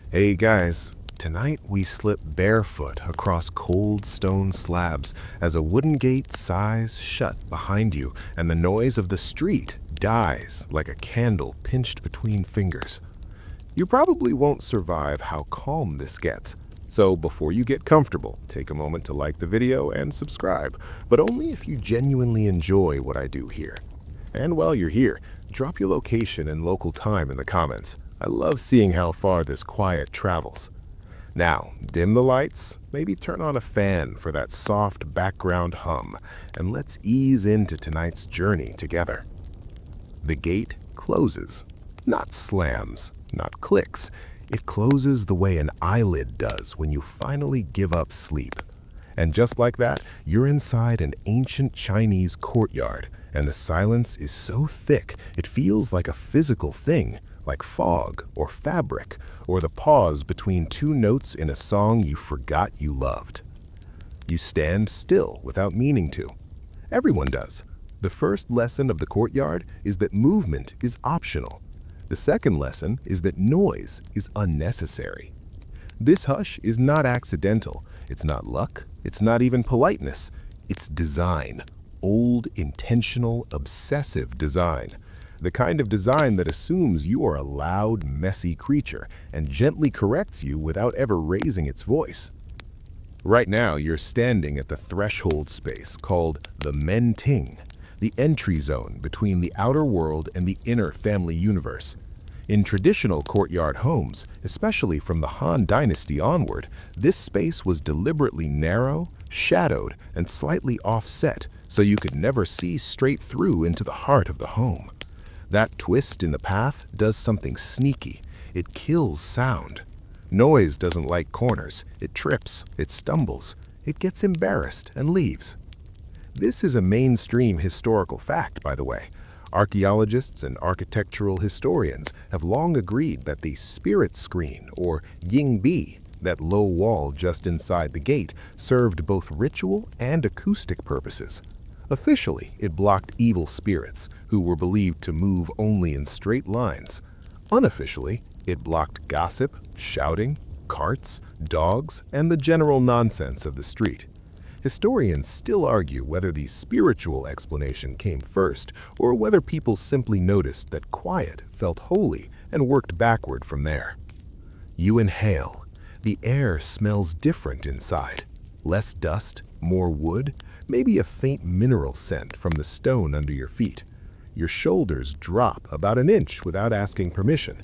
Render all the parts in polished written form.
Hey guys, tonight we slip barefoot across cold stone slabs as a wooden gate sighs shut behind you and the noise of the street dies like a candle pinched between fingers. You probably won't survive how calm this gets, so before you get comfortable, take a moment to like the video and subscribe, but only if you genuinely enjoy what I do here. And while you're here, drop your location and local time in the comments. I love seeing how far this quiet travels. Now, dim the lights, maybe turn on a fan for that soft background hum, and let's ease into tonight's journey together. The gate closes, not slams, not clicks. It closes the way an eyelid does when you finally give up sleep. And just like that, you're inside an ancient Chinese courtyard, and the silence is so thick it feels like a physical thing, like fog or fabric, or the pause between two notes in a song you forgot you loved. You stand still without meaning to. Everyone does. The first lesson of the courtyard is that movement is optional. The second lesson is that noise is unnecessary. This hush is not accidental. It's not luck. It's not even politeness. It's design. Old, intentional, obsessive design. The kind of design that assumes you are a loud, messy creature and gently corrects you without ever raising its voice. Right now, you're standing at the threshold space called the Men Ting, the entry zone between the outer world and the inner family universe. In traditional courtyard homes, especially from the Han Dynasty onward, this space was deliberately narrow, shadowed, and slightly offset so you could never see straight through into the heart of the home. That twist in the path does something sneaky. It kills sound. Noise doesn't like corners. It trips, it stumbles, it gets embarrassed and leaves. This is a mainstream historical fact, by the way. Archaeologists and architectural historians have long agreed that the spirit screen, or yingbi, that low wall just inside the gate, served both ritual and acoustic purposes. Officially, it blocked evil spirits, who were believed to move only in straight lines. Unofficially, it blocked gossip, shouting, carts, dogs, and the general nonsense of the street. Historians still argue whether the spiritual explanation came first or whether people simply noticed that quiet felt holy and worked backward from there. You inhale. The air smells different inside. Less dust, more wood, maybe a faint mineral scent from the stone under your feet. Your shoulders drop about an inch without asking permission.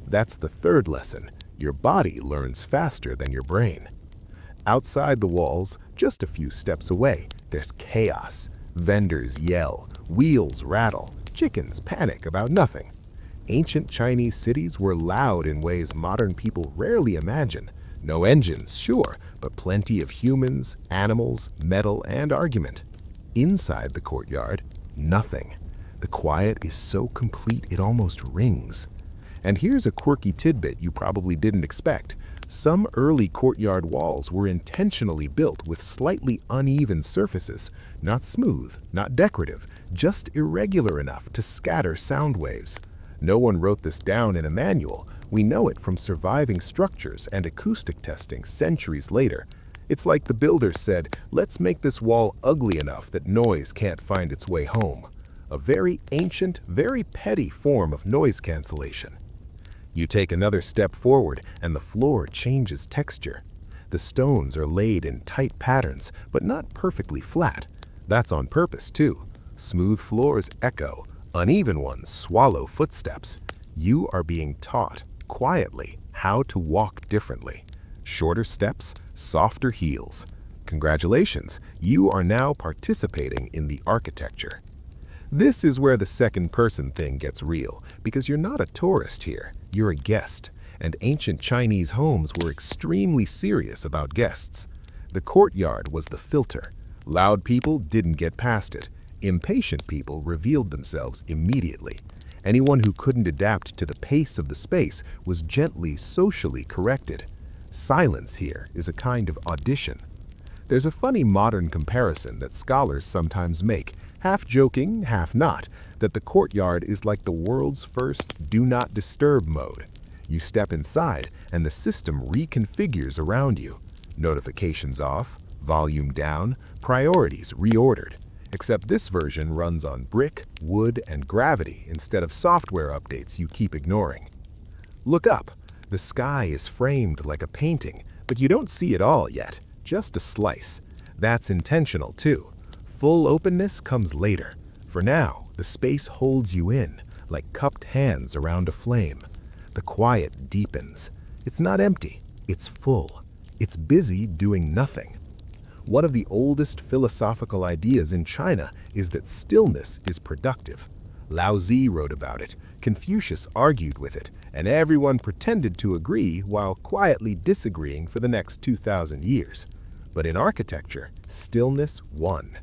That's the third lesson. Your body learns faster than your brain. Outside the walls, just a few steps away, there's chaos. Vendors yell, wheels rattle, chickens panic about nothing. Ancient Chinese cities were loud in ways modern people rarely imagine. No engines, sure, but plenty of humans, animals, metal, and argument. Inside the courtyard, nothing. The quiet is so complete it almost rings. And here's a quirky tidbit you probably didn't expect. Some early courtyard walls were intentionally built with slightly uneven surfaces, not smooth, not decorative, just irregular enough to scatter sound waves. No one wrote this down in a manual. We know it from surviving structures and acoustic testing centuries later. It's like the builder said, let's make this wall ugly enough that noise can't find its way home. A very ancient, very petty form of noise cancellation. You take another step forward and the floor changes texture. The stones are laid in tight patterns, but not perfectly flat. That's on purpose too. Smooth floors echo, uneven ones swallow footsteps. You are being taught, quietly, how to walk differently. Shorter steps, softer heels. Congratulations, you are now participating in the architecture. This is where the second person thing gets real, because you're not a tourist here, you're a guest, and ancient Chinese homes were extremely serious about guests. The courtyard was the filter. Loud people didn't get past it. Impatient people revealed themselves immediately. Anyone who couldn't adapt to the pace of the space was gently socially corrected. Silence here is a kind of audition. There's a funny modern comparison that scholars sometimes make, half joking, half not, that the courtyard is like the world's first do not disturb mode. You step inside, and the system reconfigures around you. Notifications off, volume down, priorities reordered. Except this version runs on brick, wood, and gravity instead of software updates you keep ignoring. Look up. The sky is framed like a painting, but you don't see it all yet, just a slice. That's intentional too. Full openness comes later. For now, the space holds you in, like cupped hands around a flame. The quiet deepens. It's not empty, it's full. It's busy doing nothing. One of the oldest philosophical ideas in China is that stillness is productive. Lao Tzu wrote about it, Confucius argued with it, and everyone pretended to agree while quietly disagreeing for the next 2,000 years. But in architecture, stillness won.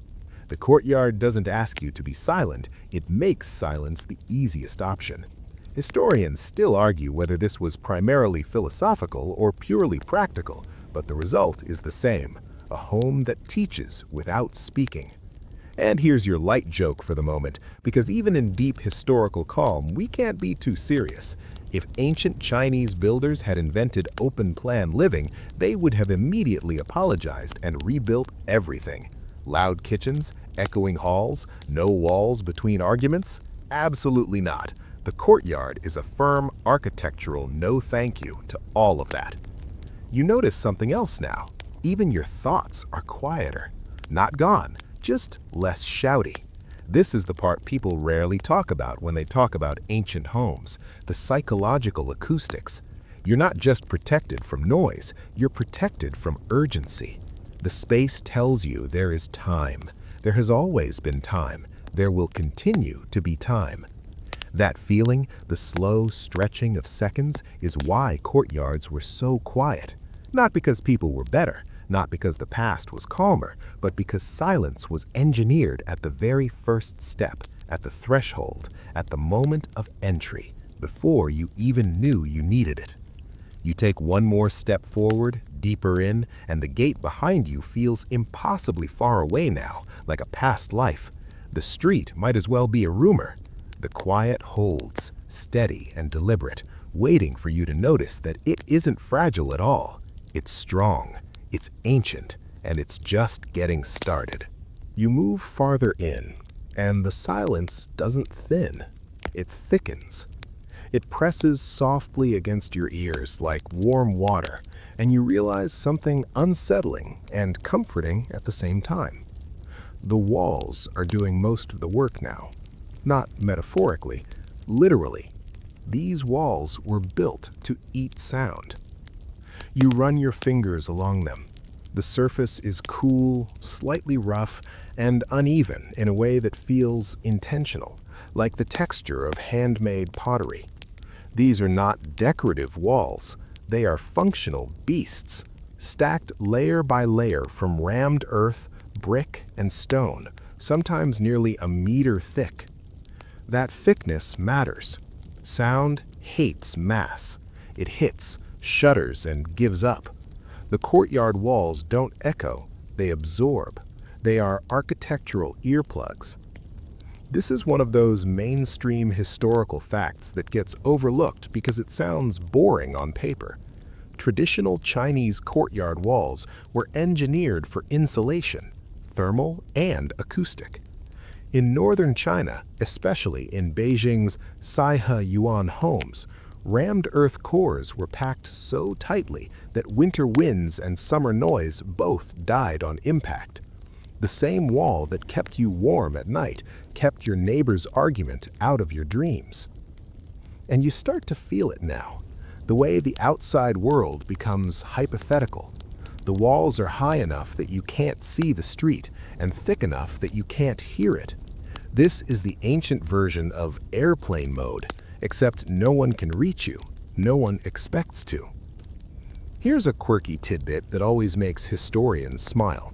The courtyard doesn't ask you to be silent, it makes silence the easiest option. Historians still argue whether this was primarily philosophical or purely practical, but the result is the same, a home that teaches without speaking. And here's your light joke for the moment, because even in deep historical calm, we can't be too serious. If ancient Chinese builders had invented open-plan living, they would have immediately apologized and rebuilt everything. Loud kitchens, echoing halls, no walls between arguments? Absolutely not. The courtyard is a firm architectural no thank you to all of that. You notice something else now. Even your thoughts are quieter. Not gone, just less shouty. This is the part people rarely talk about when they talk about ancient homes, the psychological acoustics. You're not just protected from noise, you're protected from urgency. The space tells you there is time. There has always been time. There will continue to be time. That feeling, the slow stretching of seconds, is why courtyards were so quiet. Not because people were better, not because the past was calmer, but because silence was engineered at the very first step, at the threshold, at the moment of entry, before you even knew you needed it. You take one more step forward, deeper in, and the gate behind you feels impossibly far away now, like a past life. The street might as well be a rumor. The quiet holds, steady and deliberate, waiting for you to notice that it isn't fragile at all. It's strong, it's ancient, and it's just getting started. You move farther in, and the silence doesn't thin. It thickens. It presses softly against your ears like warm water, and you realize something unsettling and comforting at the same time. The walls are doing most of the work now. Not metaphorically, literally. These walls were built to eat sound. You run your fingers along them. The surface is cool, slightly rough, and uneven in a way that feels intentional, like the texture of handmade pottery. These are not decorative walls, they are functional beasts, stacked layer by layer from rammed earth, brick, and stone, sometimes nearly a meter thick. That thickness matters. Sound hates mass. It hits, shudders, and gives up. The courtyard walls don't echo, they absorb. They are architectural earplugs. This is one of those mainstream historical facts that gets overlooked because it sounds boring on paper. Traditional Chinese courtyard walls were engineered for insulation, thermal and acoustic. In northern China, especially in Beijing's Saihe Yuan homes, rammed earth cores were packed so tightly that winter winds and summer noise both died on impact. The same wall that kept you warm at night kept your neighbor's argument out of your dreams. And you start to feel it now, the way the outside world becomes hypothetical. The walls are high enough that you can't see the street and thick enough that you can't hear it. This is the ancient version of airplane mode, except no one can reach you, no one expects to. Here's a quirky tidbit that always makes historians smile.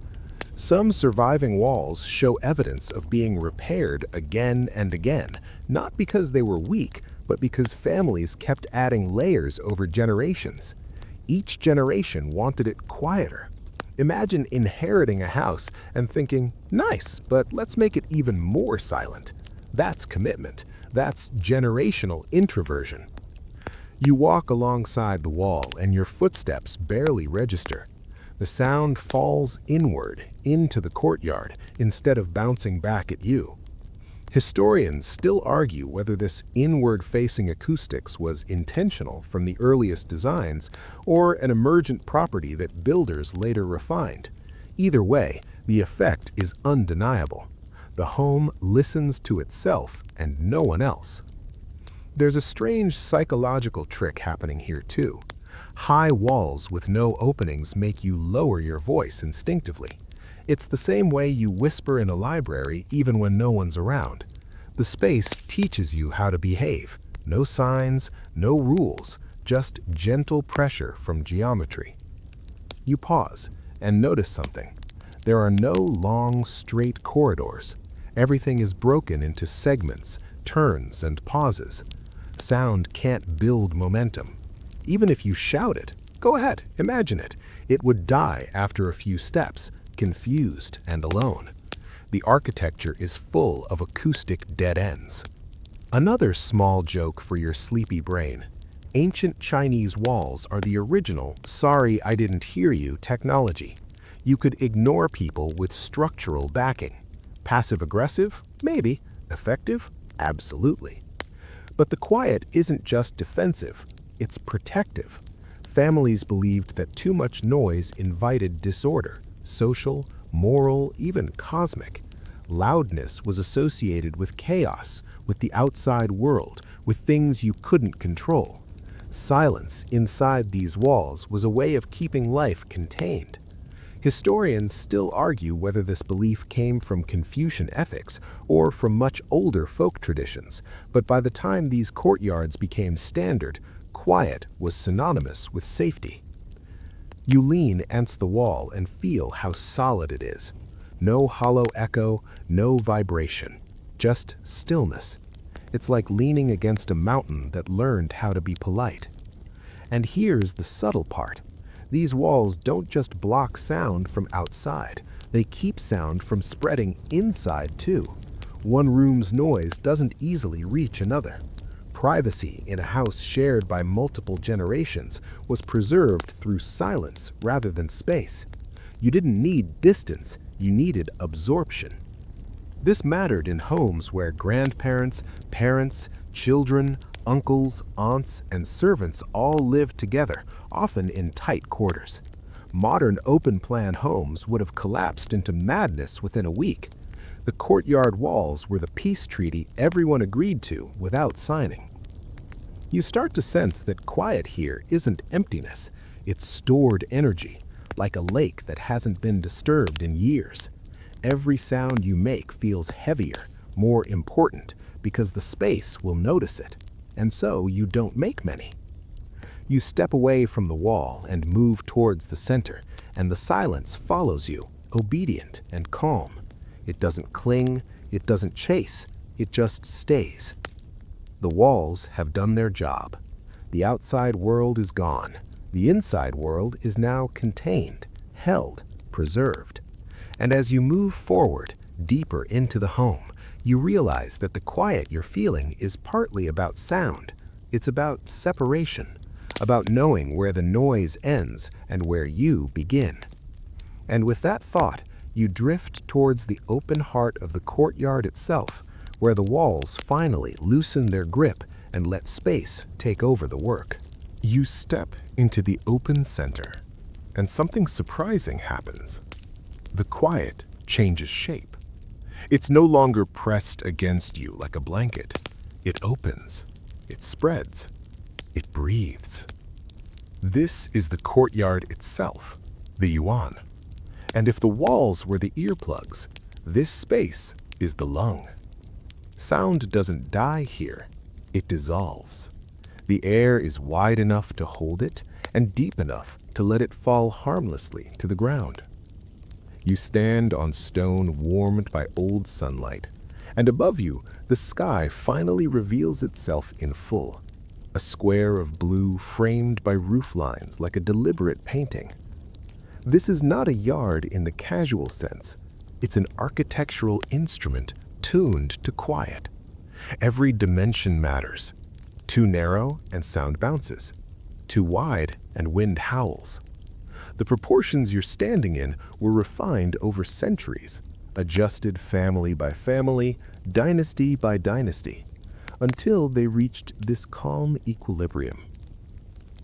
Some surviving walls show evidence of being repaired again and again, not because they were weak, but because families kept adding layers over generations. Each generation wanted it quieter. Imagine inheriting a house and thinking, nice, but let's make it even more silent. That's commitment. That's generational introversion. You walk alongside the wall and your footsteps barely register. The sound falls inward into the courtyard instead of bouncing back at you. Historians still argue whether this inward-facing acoustics was intentional from the earliest designs or an emergent property that builders later refined. Either way, the effect is undeniable. The home listens to itself and no one else. There's a strange psychological trick happening here too. High walls with no openings make you lower your voice instinctively. It's the same way you whisper in a library even when no one's around. The space teaches you how to behave. No signs, no rules, just gentle pressure from geometry. You pause and notice something. There are no long, straight corridors. Everything is broken into segments, turns, and pauses. Sound can't build momentum. Even if you shout it, go ahead, imagine it. It would die after a few steps, confused and alone. The architecture is full of acoustic dead ends. Another small joke for your sleepy brain. Ancient Chinese walls are the original "sorry I didn't hear you" technology. You could ignore people with structural backing. Passive-aggressive? Maybe. Effective? Absolutely. But the quiet isn't just defensive, it's protective. Families believed that too much noise invited disorder, social, moral, even cosmic. Loudness was associated with chaos, with the outside world, with things you couldn't control. Silence inside these walls was a way of keeping life contained. Historians still argue whether this belief came from Confucian ethics or from much older folk traditions, but by the time these courtyards became standard, quiet was synonymous with safety. You lean against the wall and feel how solid it is. No hollow echo, no vibration, just stillness. It's like leaning against a mountain that learned how to be polite. And here's the subtle part. These walls don't just block sound from outside, they keep sound from spreading inside too. One room's noise doesn't easily reach another. Privacy in a house shared by multiple generations was preserved through silence rather than space. You didn't need distance, you needed absorption. This mattered in homes where grandparents, parents, children, uncles, aunts, and servants all lived together, often in tight quarters. Modern open-plan homes would have collapsed into madness within a week. The courtyard walls were the peace treaty everyone agreed to without signing. You start to sense that quiet here isn't emptiness, it's stored energy, like a lake that hasn't been disturbed in years. Every sound you make feels heavier, more important, because the space will notice it, and so you don't make many. You step away from the wall and move towards the center, and the silence follows you, obedient and calm. It doesn't cling, it doesn't chase, it just stays. The walls have done their job. The outside world is gone. The inside world is now contained, held, preserved. And as you move forward, deeper into the home, you realize that the quiet you're feeling is partly about sound. It's about separation, about knowing where the noise ends and where you begin. And with that thought, you drift towards the open heart of the courtyard itself, where the walls finally loosen their grip and let space take over the work. You step into the open center, and something surprising happens. The quiet changes shape. It's no longer pressed against you like a blanket. It opens, it spreads, it breathes. This is the courtyard itself, the yuan. And if the walls were the earplugs, this space is the lung. Sound doesn't die here, it dissolves. The air is wide enough to hold it and deep enough to let it fall harmlessly to the ground. You stand on stone warmed by old sunlight, and above you, the sky finally reveals itself in full. A square of blue framed by roof lines like a deliberate painting. This is not a yard in the casual sense. It's an architectural instrument tuned to quiet. Every dimension matters. Too narrow and sound bounces. Too wide and wind howls. The proportions you're standing in were refined over centuries, adjusted family by family, dynasty by dynasty, until they reached this calm equilibrium.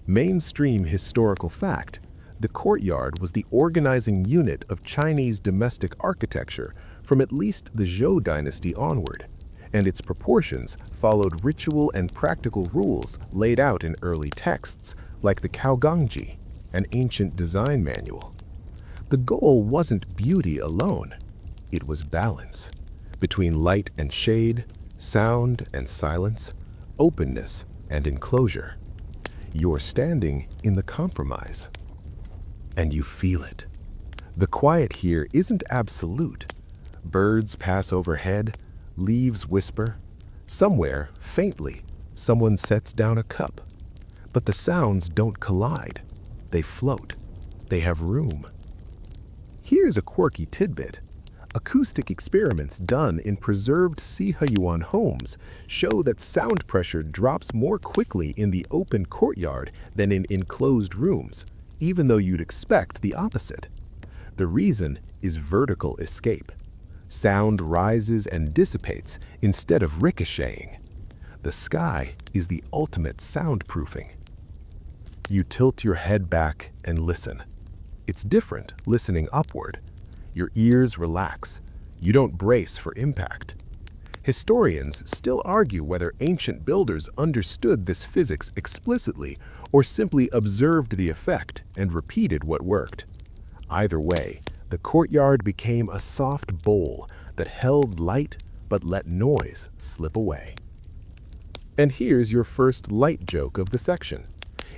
Mainstream historical fact, the courtyard was the organizing unit of Chinese domestic architecture from at least the Zhou dynasty onward, and its proportions followed ritual and practical rules laid out in early texts like the Caogangji, an ancient design manual. The goal wasn't beauty alone, it was balance between light and shade, sound and silence, openness and enclosure. You're standing in the compromise. And you feel it. The quiet here isn't absolute. Birds pass overhead, leaves whisper. Somewhere, faintly, someone sets down a cup. But the sounds don't collide. They float. They have room. Here's a quirky tidbit. Acoustic experiments done in preserved Sihayuan homes show that sound pressure drops more quickly in the open courtyard than in enclosed rooms, even though you'd expect the opposite. The reason is vertical escape. Sound rises and dissipates instead of ricocheting. The sky is the ultimate soundproofing. You tilt your head back and listen. It's different listening upward. Your ears relax. You don't brace for impact. Historians still argue whether ancient builders understood this physics explicitly or simply observed the effect and repeated what worked. Either way, the courtyard became a soft bowl that held light but let noise slip away. And here's your first light joke of the section.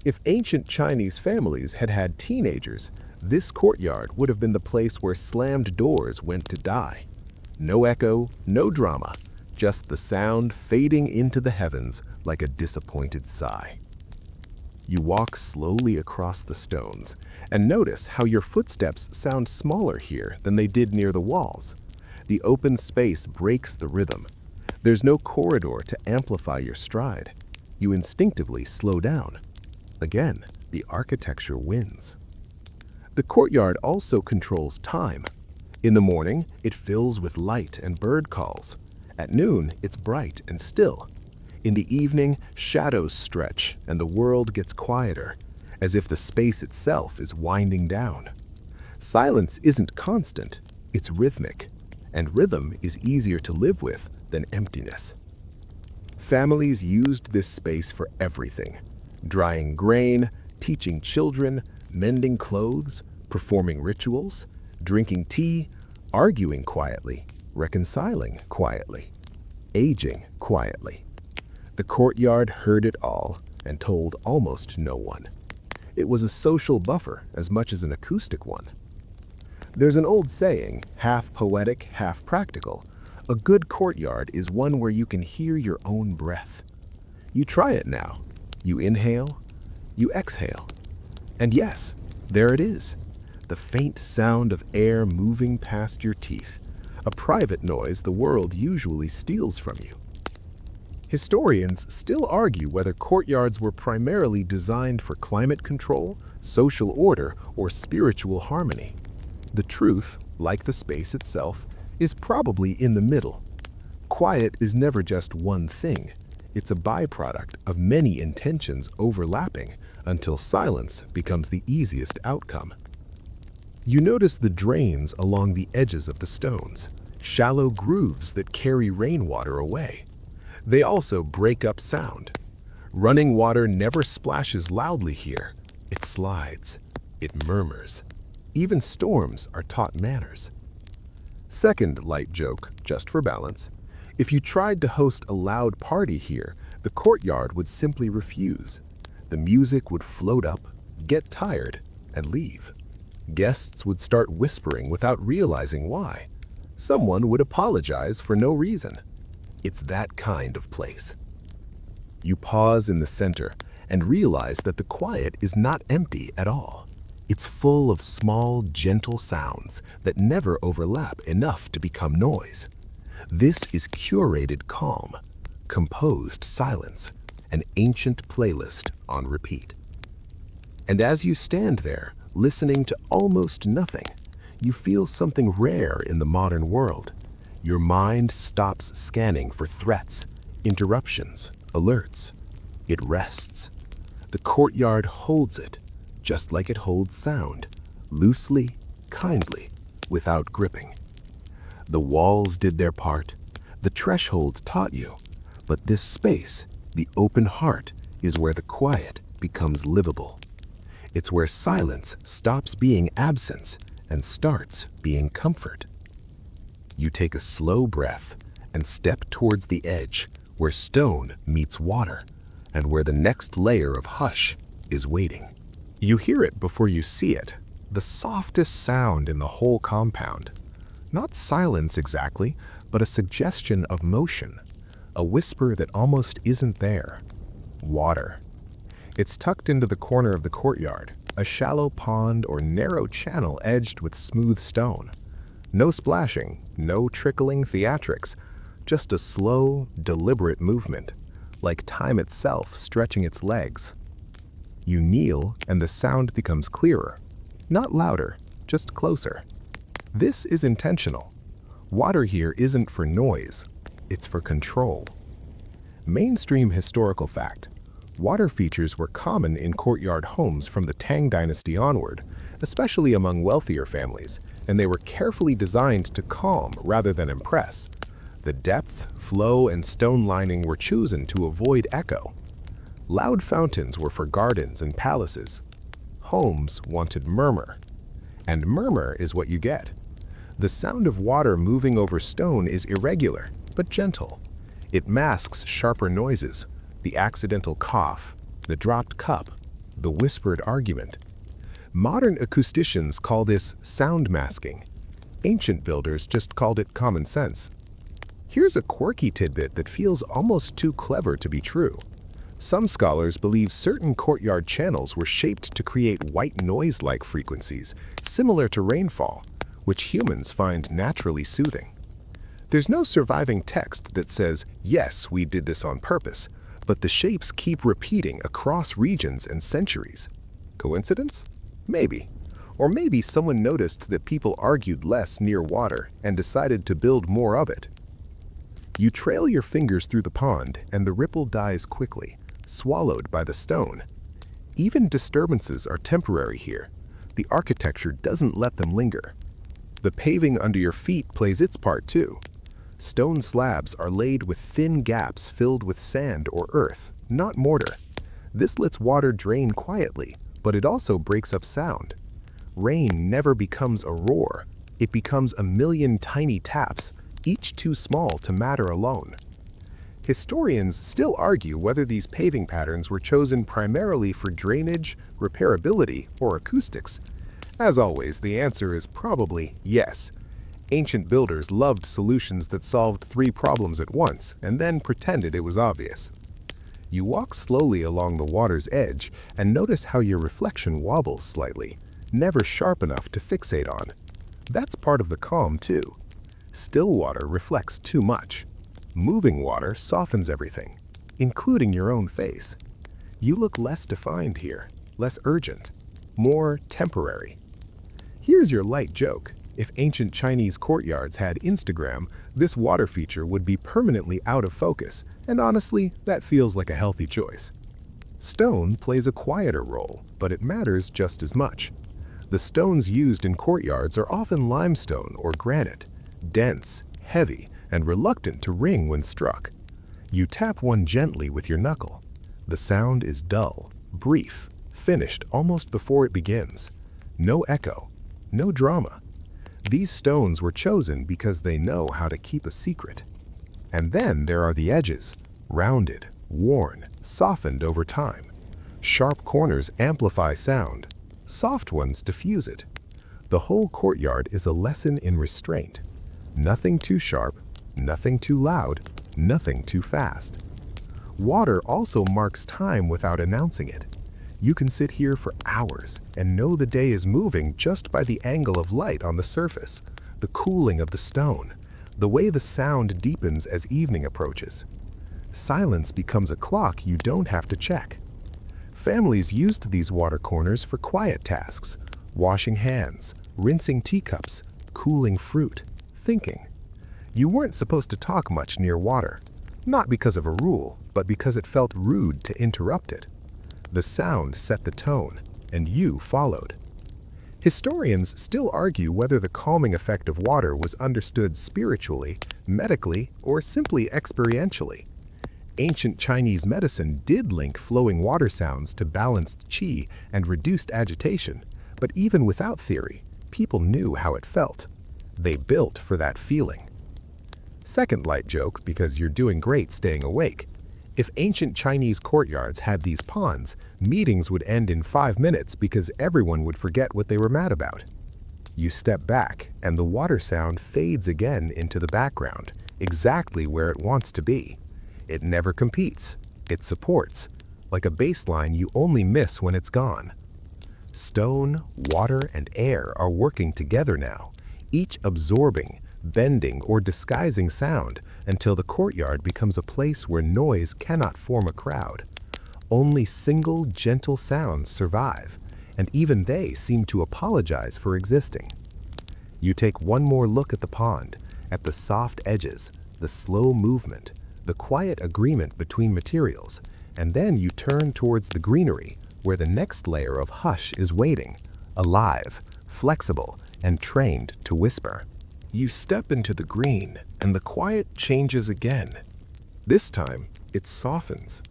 If ancient Chinese families had had teenagers, this courtyard would have been the place where slammed doors went to die. No echo, no drama, just the sound fading into the heavens like a disappointed sigh. You walk slowly across the stones and notice how your footsteps sound smaller here than they did near the walls. The open space breaks the rhythm. There's no corridor to amplify your stride. You instinctively slow down. Again, the architecture wins. The courtyard also controls time. In the morning, it fills with light and bird calls. At noon, it's bright and still. In the evening, shadows stretch and the world gets quieter, as if the space itself is winding down. Silence isn't constant, it's rhythmic, and rhythm is easier to live with than emptiness. Families used this space for everything: drying grain, teaching children, mending clothes, performing rituals, drinking tea, arguing quietly, reconciling quietly, aging quietly. The courtyard heard it all and told almost no one. It was a social buffer as much as an acoustic one. There's an old saying, half poetic, half practical. A good courtyard is one where you can hear your own breath. You try it now. You inhale, you exhale. And yes, there it is, the faint sound of air moving past your teeth, a private noise the world usually steals from you. Historians still argue whether courtyards were primarily designed for climate control, social order, or spiritual harmony. The truth, like the space itself, is probably in the middle. Quiet is never just one thing. It's a byproduct of many intentions overlapping until silence becomes the easiest outcome. You notice the drains along the edges of the stones, shallow grooves that carry rainwater away. They also break up sound. Running water never splashes loudly here. It slides. It murmurs. Even storms are taught manners. Second light joke, just for balance. If you tried to host a loud party here, the courtyard would simply refuse. The music would float up, get tired, and leave. Guests would start whispering without realizing why. Someone would apologize for no reason. It's that kind of place. You pause in the center and realize that the quiet is not empty at all. It's full of small, gentle sounds that never overlap enough to become noise. This is curated calm, composed silence, an ancient playlist on repeat. And as you stand there, listening to almost nothing, you feel something rare in the modern world. Your mind stops scanning for threats, interruptions, alerts. It rests. The courtyard holds it, just like it holds sound, loosely, kindly, without gripping. The walls did their part, the threshold taught you, but this space, the open heart, is where the quiet becomes livable. It's where silence stops being absence and starts being comfort. You take a slow breath and step towards the edge where stone meets water and where the next layer of hush is waiting. You hear it before you see it, the softest sound in the whole compound. Not silence exactly, but a suggestion of motion, a whisper that almost isn't there. Water. It's tucked into the corner of the courtyard, a shallow pond or narrow channel edged with smooth stone. No splashing, no trickling theatrics, just a slow, deliberate movement, like time itself stretching its legs. You kneel and the sound becomes clearer, not louder, just closer. This is intentional. Water here isn't for noise, it's for control. Mainstream historical fact. Water features were common in courtyard homes from the Tang dynasty onward, especially among wealthier families, and they were carefully designed to calm rather than impress. The depth, flow, and stone lining were chosen to avoid echo. Loud fountains were for gardens and palaces. Homes wanted murmur. And murmur is what you get. The sound of water moving over stone is irregular, but gentle. It masks sharper noises, the accidental cough, the dropped cup, the whispered argument. Modern acousticians call this sound masking. Ancient builders just called it common sense. Here's a quirky tidbit that feels almost too clever to be true. Some scholars believe certain courtyard channels were shaped to create white noise-like frequencies, similar to rainfall, which humans find naturally soothing. There's no surviving text that says, yes, we did this on purpose, but the shapes keep repeating across regions and centuries. Coincidence? Maybe. Or maybe someone noticed that people argued less near water and decided to build more of it. You trail your fingers through the pond and the ripple dies quickly, swallowed by the stone. Even disturbances are temporary here. The architecture doesn't let them linger. The paving under your feet plays its part too. Stone slabs are laid with thin gaps filled with sand or earth, not mortar. This lets water drain quietly, but it also breaks up sound. Rain never becomes a roar. It becomes a million tiny taps, each too small to matter alone. Historians still argue whether these paving patterns were chosen primarily for drainage, repairability, or acoustics. As always, the answer is probably yes. Ancient builders loved solutions that solved 3 problems at once and then pretended it was obvious. You walk slowly along the water's edge and notice how your reflection wobbles slightly, never sharp enough to fixate on. That's part of the calm too. Still water reflects too much. Moving water softens everything, including your own face. You look less defined here, less urgent, more temporary. Here's your light joke. If ancient Chinese courtyards had Instagram, this water feature would be permanently out of focus, and honestly, that feels like a healthy choice. Stone plays a quieter role, but it matters just as much. The stones used in courtyards are often limestone or granite, dense, heavy, and reluctant to ring when struck. You tap one gently with your knuckle. The sound is dull, brief, finished almost before it begins. No echo, no drama. These stones were chosen because they know how to keep a secret. And then there are the edges, rounded, worn, softened over time. Sharp corners amplify sound. Soft ones diffuse it. The whole courtyard is a lesson in restraint. Nothing too sharp, nothing too loud, nothing too fast. Water also marks time without announcing it. You can sit here for hours and know the day is moving just by the angle of light on the surface, the cooling of the stone, the way the sound deepens as evening approaches. Silence becomes a clock you don't have to check. Families used these water corners for quiet tasks, washing hands, rinsing teacups, cooling fruit, thinking. You weren't supposed to talk much near water, not because of a rule, but because it felt rude to interrupt it. The sound set the tone, and you followed. Historians still argue whether the calming effect of water was understood spiritually, medically, or simply experientially. Ancient Chinese medicine did link flowing water sounds to balanced qi and reduced agitation, but even without theory, people knew how it felt. They built for that feeling. Second light joke, because you're doing great staying awake. If ancient Chinese courtyards had these ponds, meetings would end in 5 minutes because everyone would forget what they were mad about. You step back, and the water sound fades again into the background, exactly where it wants to be. It never competes. It supports, like a baseline you only miss when it's gone. Stone, water, and air are working together now, each absorbing, bending, or disguising sound until the courtyard becomes a place where noise cannot form a crowd. Only single, gentle sounds survive, and even they seem to apologize for existing. You take one more look at the pond, at the soft edges, the slow movement, the quiet agreement between materials, and then you turn towards the greenery, where the next layer of hush is waiting, alive, flexible, and trained to whisper. You step into the green, and the quiet changes again. This time, it softens.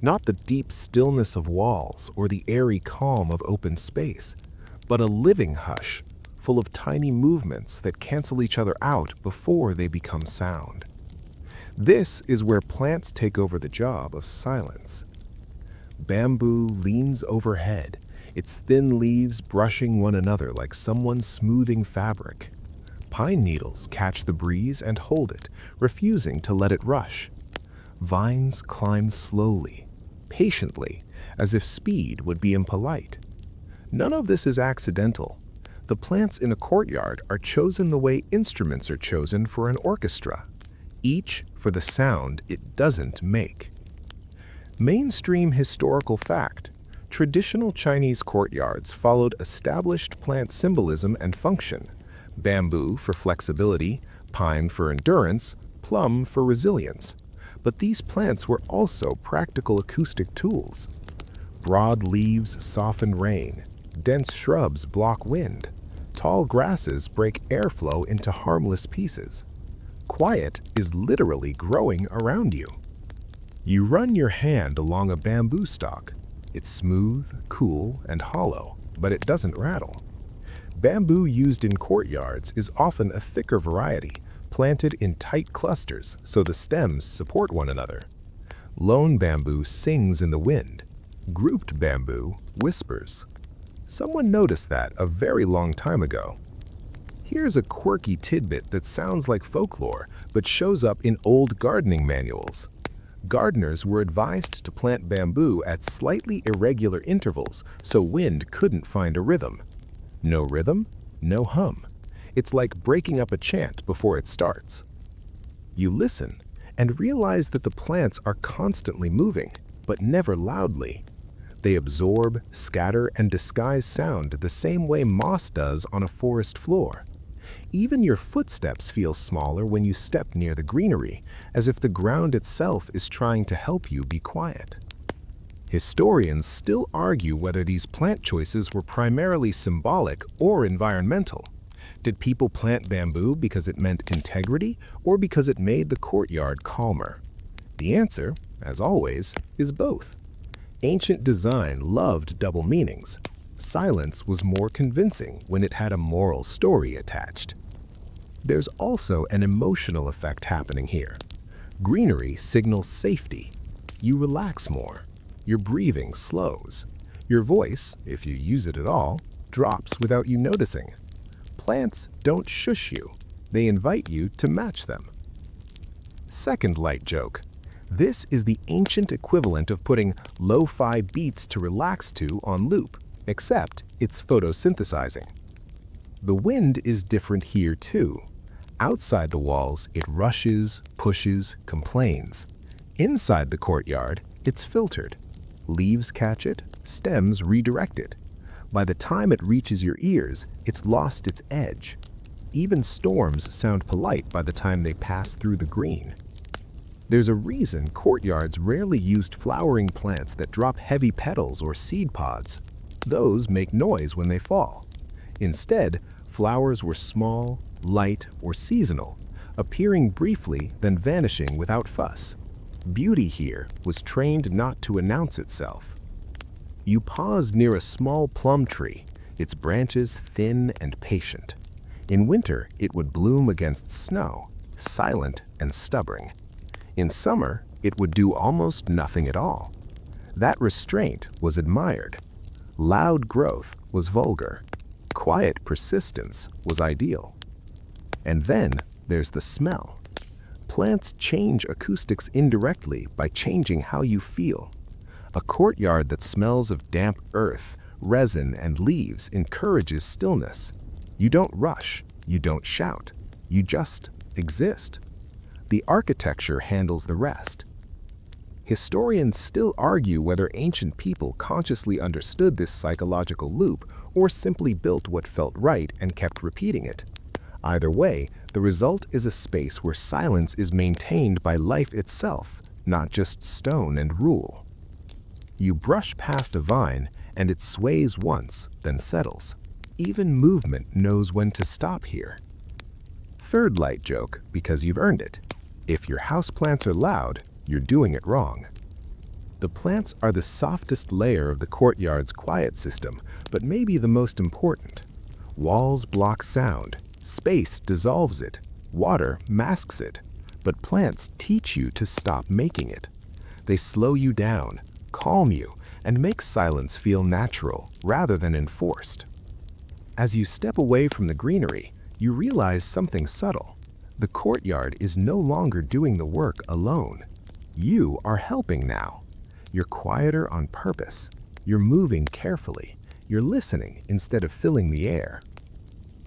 Not the deep stillness of walls or the airy calm of open space, but a living hush, full of tiny movements that cancel each other out before they become sound. This is where plants take over the job of silence. Bamboo leans overhead, its thin leaves brushing one another like someone smoothing fabric. Pine needles catch the breeze and hold it, refusing to let it rush. Vines climb slowly, patiently, as if speed would be impolite. None of this is accidental. The plants in a courtyard are chosen the way instruments are chosen for an orchestra, each for the sound it doesn't make. Mainstream historical fact: traditional Chinese courtyards followed established plant symbolism and function. Bamboo for flexibility, pine for endurance, plum for resilience. But these plants were also practical acoustic tools. Broad leaves soften rain, dense shrubs block wind, tall grasses break airflow into harmless pieces. Quiet is literally growing around you. You run your hand along a bamboo stalk. It's smooth, cool, and hollow, but it doesn't rattle. Bamboo used in courtyards is often a thicker variety, planted in tight clusters so the stems support one another. Lone bamboo sings in the wind. Grouped bamboo whispers. Someone noticed that a very long time ago. Here's a quirky tidbit that sounds like folklore, but shows up in old gardening manuals. Gardeners were advised to plant bamboo at slightly irregular intervals so wind couldn't find a rhythm. No rhythm, no hum. It's like breaking up a chant before it starts. You listen and realize that the plants are constantly moving, but never loudly. They absorb, scatter, and disguise sound the same way moss does on a forest floor. Even your footsteps feel smaller when you step near the greenery, as if the ground itself is trying to help you be quiet. Historians still argue whether these plant choices were primarily symbolic or environmental. Did people plant bamboo because it meant integrity or because it made the courtyard calmer? The answer, as always, is both. Ancient design loved double meanings. Silence was more convincing when it had a moral story attached. There's also an emotional effect happening here. Greenery signals safety. You relax more. Your breathing slows. Your voice, if you use it at all, drops without you noticing. Plants don't shush you. They invite you to match them. Second light joke. This is the ancient equivalent of putting lo-fi beats to relax to on loop, except it's photosynthesizing. The wind is different here too. Outside the walls, it rushes, pushes, complains. Inside the courtyard, it's filtered. Leaves catch it, stems redirect it. By the time it reaches your ears, it's lost its edge. Even storms sound polite by the time they pass through the green. There's a reason courtyards rarely used flowering plants that drop heavy petals or seed pods. Those make noise when they fall. Instead, flowers were small, light, or seasonal, appearing briefly then vanishing without fuss. Beauty here was trained not to announce itself. You pause near a small plum tree, its branches thin and patient. In winter, it would bloom against snow, silent and stubborn. In summer, it would do almost nothing at all. That restraint was admired. Loud growth was vulgar. Quiet persistence was ideal. And then there's the smell. Plants change acoustics indirectly by changing how you feel. A courtyard that smells of damp earth, resin, and leaves encourages stillness. You don't rush, you don't shout, you just exist. The architecture handles the rest. Historians still argue whether ancient people consciously understood this psychological loop or simply built what felt right and kept repeating it. Either way, the result is a space where silence is maintained by life itself, not just stone and rule. You brush past a vine, and it sways once, then settles. Even movement knows when to stop here. Third light joke, because you've earned it. If your houseplants are loud, you're doing it wrong. The plants are the softest layer of the courtyard's quiet system, but maybe the most important. Walls block sound, space dissolves it, water masks it, but plants teach you to stop making it. They slow you down, calm you, and make silence feel natural rather than enforced. As you step away from the greenery, you realize something subtle. The courtyard is no longer doing the work alone. You are helping now. You're quieter on purpose. You're moving carefully. You're listening instead of filling the air.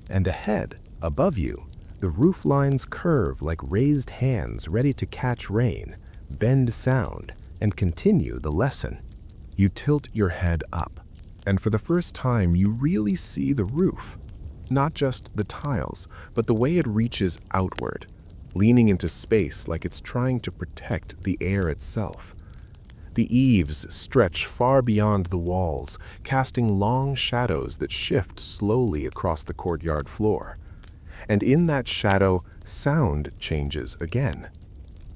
And ahead, above you, the roof lines curve like raised hands ready to catch rain, bend sound, and continue the lesson. You tilt your head up, and for the first time you really see the roof. Not just the tiles, but the way it reaches outward, leaning into space like it's trying to protect the air itself. The eaves stretch far beyond the walls, casting long shadows that shift slowly across the courtyard floor. And in that shadow, sound changes again.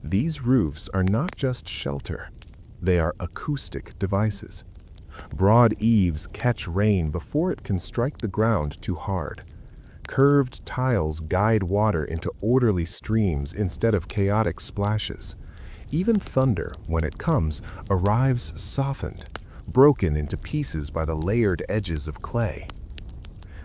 These roofs are not just shelter. They are acoustic devices. Broad eaves catch rain before it can strike the ground too hard. Curved tiles guide water into orderly streams instead of chaotic splashes. Even thunder, when it comes, arrives softened, broken into pieces by the layered edges of clay.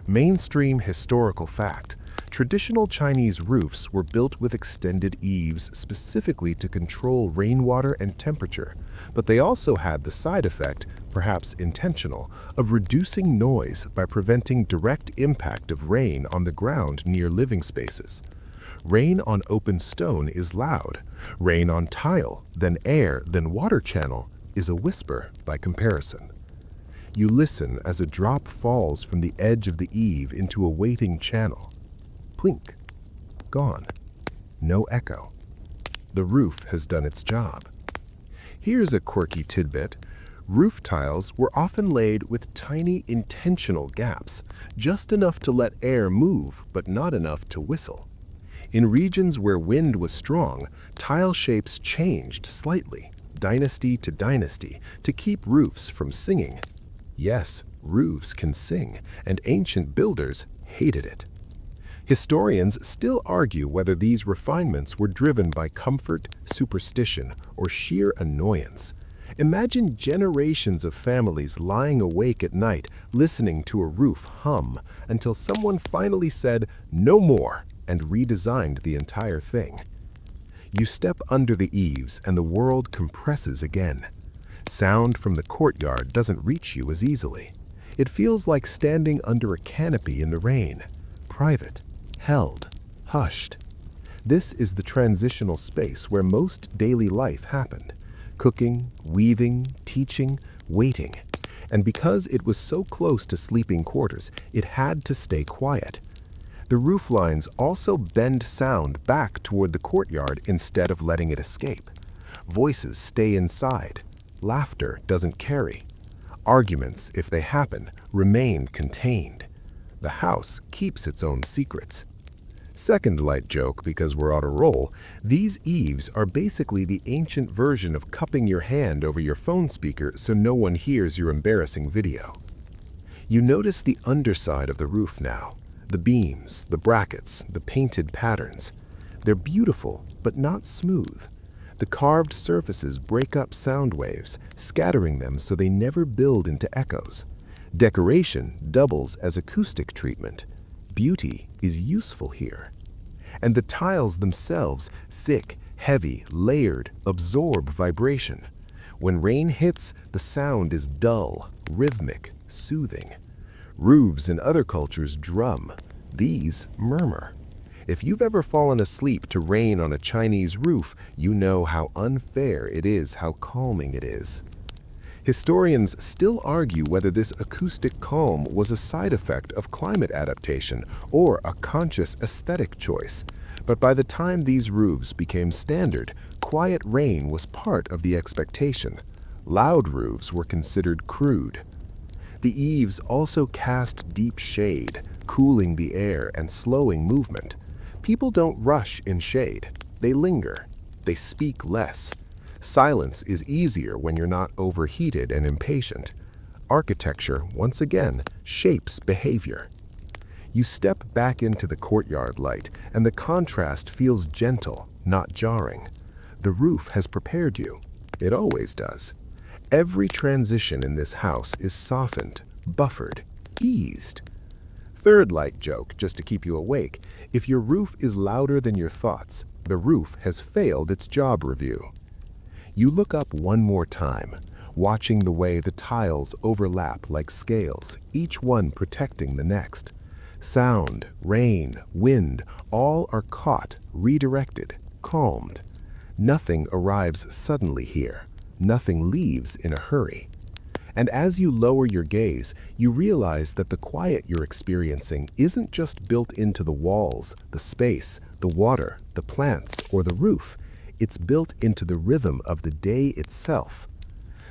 Mainstream historical fact: traditional Chinese roofs were built with extended eaves specifically to control rainwater and temperature, but they also had the side effect, perhaps intentional, of reducing noise by preventing direct impact of rain on the ground near living spaces. Rain on open stone is loud. Rain on tile, then air, then water channel is a whisper by comparison. You listen as a drop falls from the edge of the eave into a waiting channel. Plink. Gone. No echo. The roof has done its job. Here's a quirky tidbit. Roof tiles were often laid with tiny intentional gaps, just enough to let air move but not enough to whistle. In regions where wind was strong, tile shapes changed slightly, dynasty to dynasty, to keep roofs from singing. Yes, roofs can sing, and ancient builders hated it. Historians still argue whether these refinements were driven by comfort, superstition, or sheer annoyance. Imagine generations of families lying awake at night listening to a roof hum until someone finally said, "No more," and redesigned the entire thing. You step under the eaves and the world compresses again. Sound from the courtyard doesn't reach you as easily. It feels like standing under a canopy in the rain, private, held, hushed. This is the transitional space where most daily life happened. Cooking, weaving, teaching, waiting. And because it was so close to sleeping quarters, it had to stay quiet. The roof lines also bend sound back toward the courtyard instead of letting it escape. Voices stay inside. Laughter doesn't carry. Arguments, if they happen, remain contained. The house keeps its own secrets. Second light joke, because we're on a roll, these eaves are basically the ancient version of cupping your hand over your phone speaker so no one hears your embarrassing video. You notice the underside of the roof now. The beams, the brackets, the painted patterns. They're beautiful, but not smooth. The carved surfaces break up sound waves, scattering them so they never build into echoes. Decoration doubles as acoustic treatment. Beauty is useful here. And the tiles themselves, thick, heavy, layered, absorb vibration. When rain hits, the sound is dull, rhythmic, soothing. Roofs in other cultures drum. These murmur. If you've ever fallen asleep to rain on a Chinese roof, you know how unfair it is, how calming it is. Historians still argue whether this acoustic calm was a side effect of climate adaptation or a conscious aesthetic choice. But by the time these roofs became standard, quiet rain was part of the expectation. Loud roofs were considered crude. The eaves also cast deep shade, cooling the air and slowing movement. People don't rush in shade. They linger. They speak less. Silence is easier when you're not overheated and impatient. Architecture, once again, shapes behavior. You step back into the courtyard light, and the contrast feels gentle, not jarring. The roof has prepared you. It always does. Every transition in this house is softened, buffered, eased. Third light joke, just to keep you awake, if your roof is louder than your thoughts, the roof has failed its job review. You look up one more time, watching the way the tiles overlap like scales, each one protecting the next. Sound, rain, wind, all are caught, redirected, calmed. Nothing arrives suddenly here. Nothing leaves in a hurry. And as you lower your gaze, you realize that the quiet you're experiencing isn't just built into the walls, the space, the water, the plants, or the roof. It's built into the rhythm of the day itself.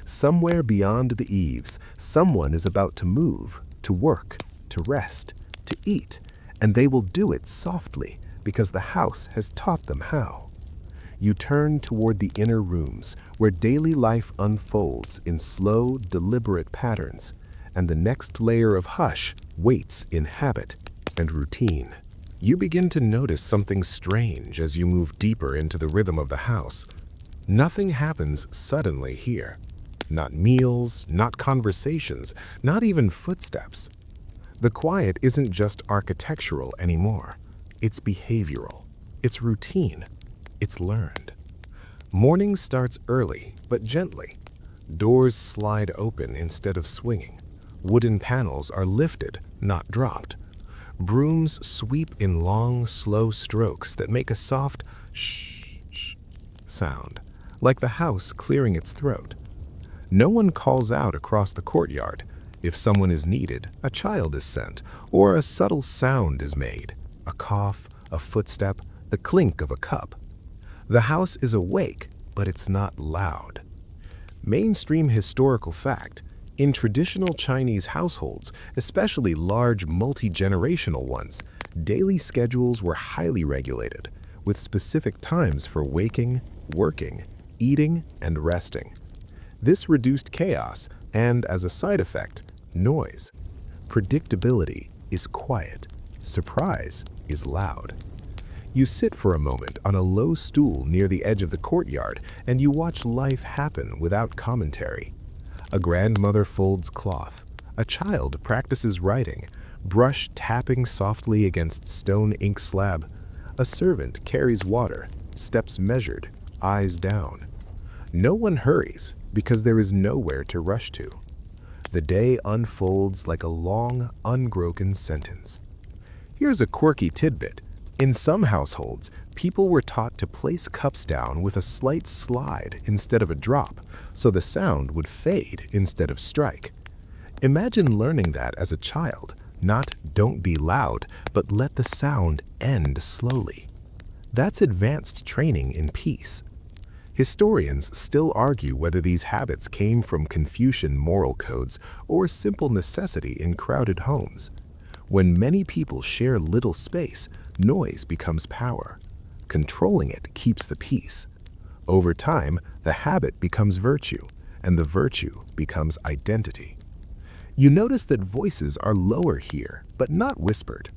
Somewhere beyond the eaves, someone is about to move, to work, to rest, to eat, and they will do it softly because the house has taught them how. You turn toward the inner rooms where daily life unfolds in slow, deliberate patterns, and the next layer of hush waits in habit and routine. You begin to notice something strange as you move deeper into the rhythm of the house. Nothing happens suddenly here. Not meals, not conversations, not even footsteps. The quiet isn't just architectural anymore. It's behavioral. It's routine. It's learned. Morning starts early, but gently. Doors slide open instead of swinging. Wooden panels are lifted, not dropped. Brooms sweep in long, slow strokes that make a soft shh, shh sound, like the house clearing its throat. No one calls out across the courtyard. If someone is needed, a child is sent, or a subtle sound is made. A cough, a footstep, the clink of a cup. The house is awake, but it's not loud. Mainstream historical fact: in traditional Chinese households, especially large multi-generational ones, daily schedules were highly regulated, with specific times for waking, working, eating, and resting. This reduced chaos and, as a side effect, noise. Predictability is quiet. Surprise is loud. You sit for a moment on a low stool near the edge of the courtyard, and you watch life happen without commentary. A grandmother folds cloth. A child practices writing, brush tapping softly against stone ink slab. A servant carries water, steps measured, eyes down. No one hurries because there is nowhere to rush to. The day unfolds like a long, unbroken sentence. Here's a quirky tidbit. In some households, people were taught to place cups down with a slight slide instead of a drop, so the sound would fade instead of strike. Imagine learning that as a child, not "don't be loud," but let the sound end slowly. That's advanced training in peace. Historians still argue whether these habits came from Confucian moral codes or simple necessity in crowded homes. When many people share little space, noise becomes power. Controlling it keeps the peace. Over time, the habit becomes virtue, and the virtue becomes identity. You notice that voices are lower here, but not whispered.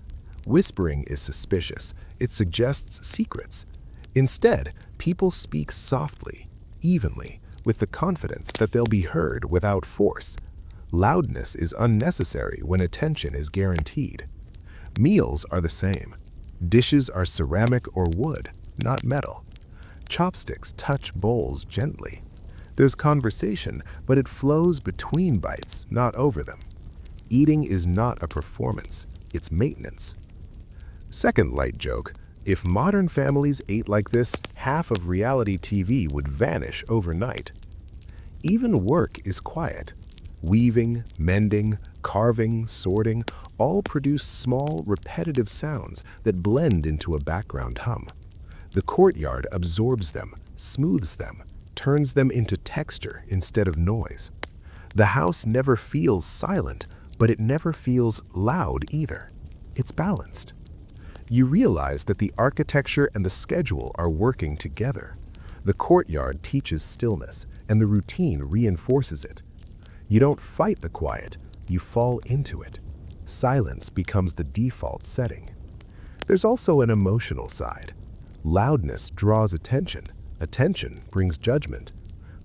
Whispering is suspicious. It suggests secrets. Instead, people speak softly, evenly, with the confidence that they'll be heard without force. Loudness is unnecessary when attention is guaranteed. Meals are the same. Dishes are ceramic or wood, not metal. Chopsticks touch bowls gently. There's conversation, but it flows between bites, not over them. Eating is not a performance, it's maintenance. Second light joke: if modern families ate like this, half of reality TV would vanish overnight. Even work is quiet. Weaving, mending, carving, sorting all produce small, repetitive sounds that blend into a background hum. The courtyard absorbs them, smooths them, turns them into texture instead of noise. The house never feels silent, but it never feels loud either. It's balanced. You realize that the architecture and the schedule are working together. The courtyard teaches stillness, and the routine reinforces it. You don't fight the quiet, you fall into it. Silence becomes the default setting. There's also an emotional side. Loudness draws attention. Attention brings judgment.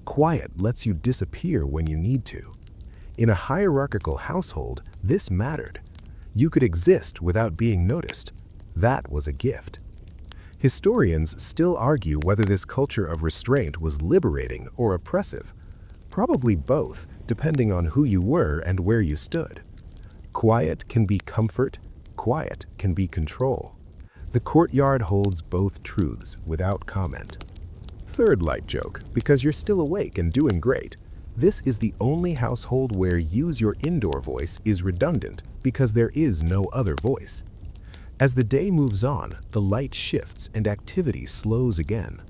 Quiet lets you disappear when you need to. In a hierarchical household, this mattered. You could exist without being noticed. That was a gift. Historians still argue whether this culture of restraint was liberating or oppressive. Probably both, depending on who you were and where you stood. Quiet can be comfort, quiet can be control. The courtyard holds both truths without comment. Third light joke: because you're still awake and doing great. This is the only household where use your indoor voice is redundant because there is no other voice. As the day moves on, the light shifts and activity slows again.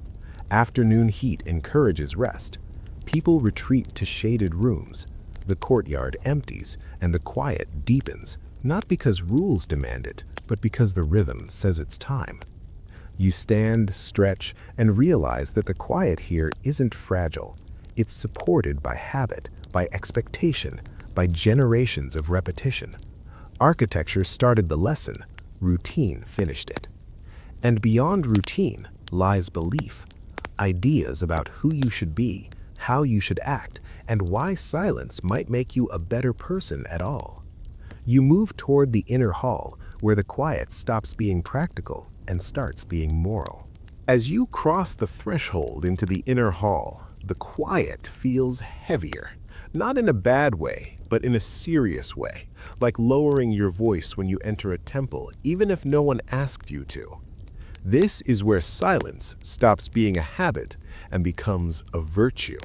Afternoon heat encourages rest. People retreat to shaded rooms. The courtyard empties and the quiet deepens, not because rules demand it, but because the rhythm says it's time. You stand, stretch, and realize that the quiet here isn't fragile. It's supported by habit, by expectation, by generations of repetition. Architecture started the lesson, routine finished it. And beyond routine lies belief, ideas about who you should be, how you should act, and why silence might make you a better person at all. You move toward the inner hall, where the quiet stops being practical and starts being moral. As you cross the threshold into the inner hall, the quiet feels heavier. Not in a bad way, but in a serious way, like lowering your voice when you enter a temple, even if no one asked you to. This is where silence stops being a habit and becomes a virtue.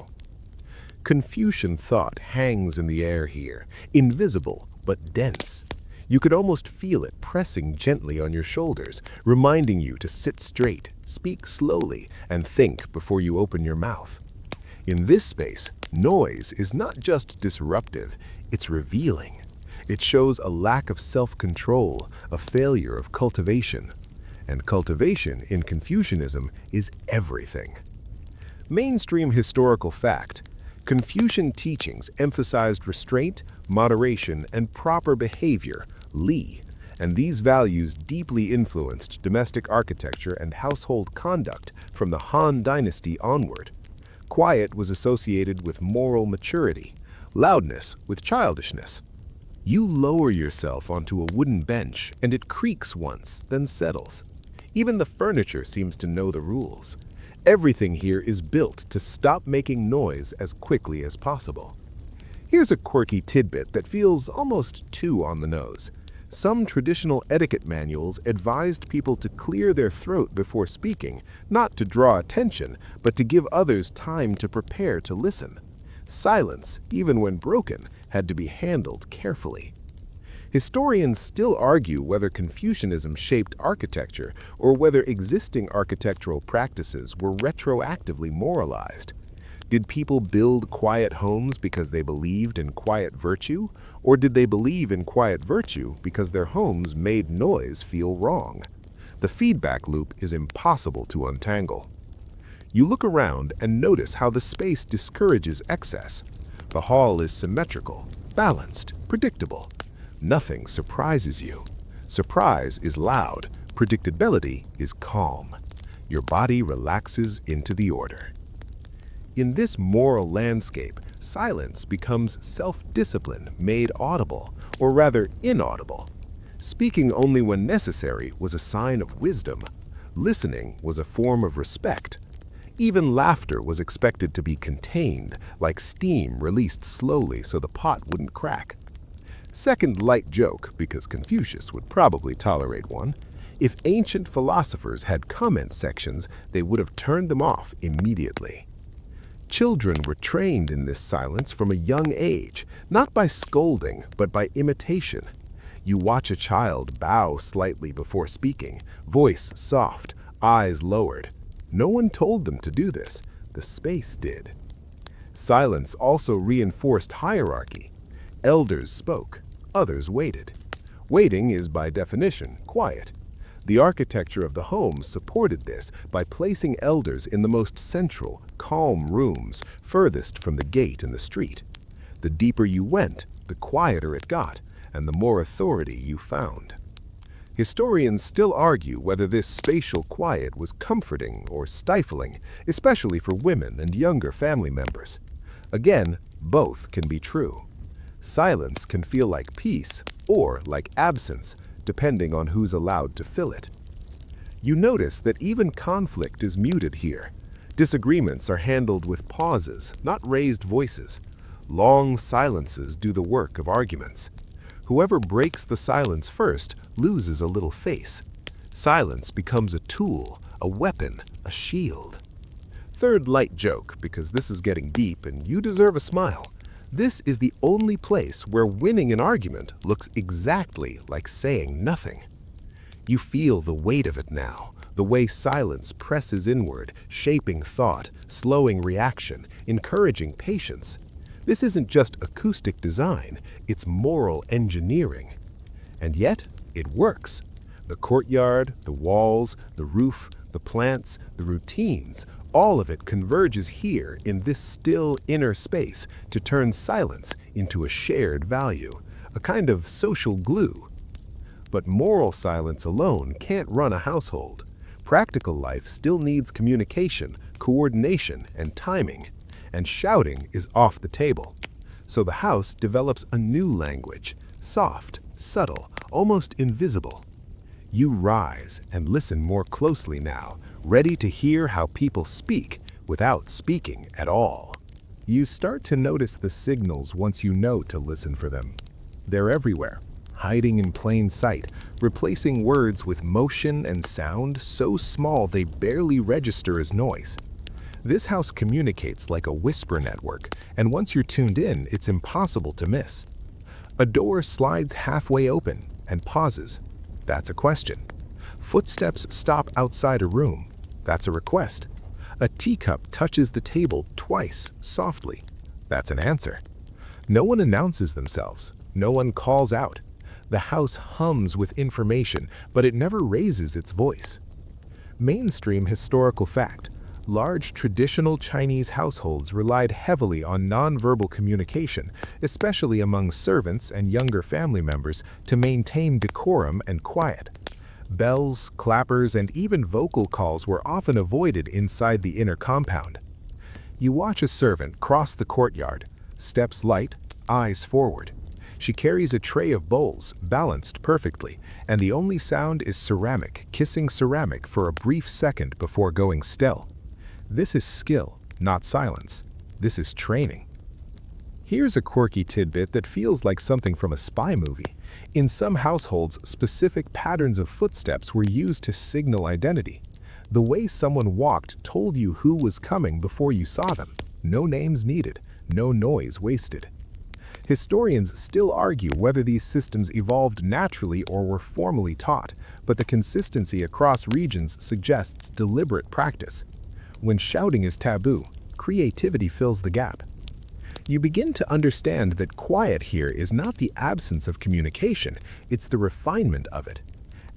Confucian thought hangs in the air here, invisible but dense. You could almost feel it pressing gently on your shoulders, reminding you to sit straight, speak slowly, and think before you open your mouth. In this space, noise is not just disruptive, it's revealing. It shows a lack of self-control, a failure of cultivation. And cultivation in Confucianism is everything. Mainstream historical fact: Confucian teachings emphasized restraint, moderation, and proper behavior, Li, and these values deeply influenced domestic architecture and household conduct from the Han Dynasty onward. Quiet was associated with moral maturity, loudness with childishness. You lower yourself onto a wooden bench and it creaks once, then settles. Even the furniture seems to know the rules. Everything here is built to stop making noise as quickly as possible. Here's a quirky tidbit that feels almost too on the nose. Some traditional etiquette manuals advised people to clear their throat before speaking, not to draw attention, but to give others time to prepare to listen. Silence, even when broken, had to be handled carefully. Historians still argue whether Confucianism shaped architecture or whether existing architectural practices were retroactively moralized. Did people build quiet homes because they believed in quiet virtue, or did they believe in quiet virtue because their homes made noise feel wrong? The feedback loop is impossible to untangle. You look around and notice how the space discourages excess. The hall is symmetrical, balanced, predictable. Nothing surprises you. Surprise is loud, predictability is calm. Your body relaxes into the order. In this moral landscape, silence becomes self-discipline made audible, or rather inaudible. Speaking only when necessary was a sign of wisdom. Listening was a form of respect. Even laughter was expected to be contained, like steam released slowly so the pot wouldn't crack. Second light joke, because Confucius would probably tolerate one. If ancient philosophers had comment sections, they would have turned them off immediately. Children were trained in this silence from a young age, not by scolding, but by imitation. You watch a child bow slightly before speaking, voice soft, eyes lowered. No one told them to do this. The space did. Silence also reinforced hierarchy. Elders spoke, others waited. Waiting is by definition quiet. The architecture of the home supported this by placing elders in the most central, calm rooms, furthest from the gate and the street. The deeper you went, the quieter it got, and the more authority you found. Historians still argue whether this spatial quiet was comforting or stifling, especially for women and younger family members. Again, both can be true. Silence can feel like peace or like absence, depending on who's allowed to fill it. You notice that even conflict is muted here. Disagreements are handled with pauses, not raised voices. Long silences do the work of arguments. Whoever breaks the silence first loses a little face. Silence becomes a tool, a weapon, a shield. Third light joke, because this is getting deep and you deserve a smile. This is the only place where winning an argument looks exactly like saying nothing. You feel the weight of it now, the way silence presses inward, shaping thought, slowing reaction, encouraging patience. This isn't just acoustic design, it's moral engineering. And yet, it works. The courtyard, the walls, the roof, the plants, the routines, all of it converges here in this still inner space to turn silence into a shared value, a kind of social glue. But moral silence alone can't run a household. Practical life still needs communication, coordination, and timing. And shouting is off the table. So the house develops a new language, soft, subtle, almost invisible. You rise and listen more closely now, ready to hear how people speak without speaking at all. You start to notice the signals once you know to listen for them. They're everywhere, hiding in plain sight, replacing words with motion and sound so small they barely register as noise. This house communicates like a whisper network, and once you're tuned in, it's impossible to miss. A door slides halfway open and pauses. That's a question. Footsteps stop outside a room. That's a request. A teacup touches the table twice, softly. That's an answer. No one announces themselves. No one calls out. The house hums with information, but it never raises its voice. Mainstream historical fact. Large traditional Chinese households relied heavily on nonverbal communication, especially among servants and younger family members, to maintain decorum and quiet. Bells, clappers, and even vocal calls were often avoided inside the inner compound. You watch a servant cross the courtyard, steps light, eyes forward. She carries a tray of bowls, balanced perfectly, and the only sound is ceramic kissing ceramic for a brief second before going still. This is skill, not silence. This is training. Here's a quirky tidbit that feels like something from a spy movie. In some households, specific patterns of footsteps were used to signal identity. The way someone walked told you who was coming before you saw them. No names needed, no noise wasted. Historians still argue whether these systems evolved naturally or were formally taught, but the consistency across regions suggests deliberate practice. When shouting is taboo, creativity fills the gap. You begin to understand that quiet here is not the absence of communication, it's the refinement of it.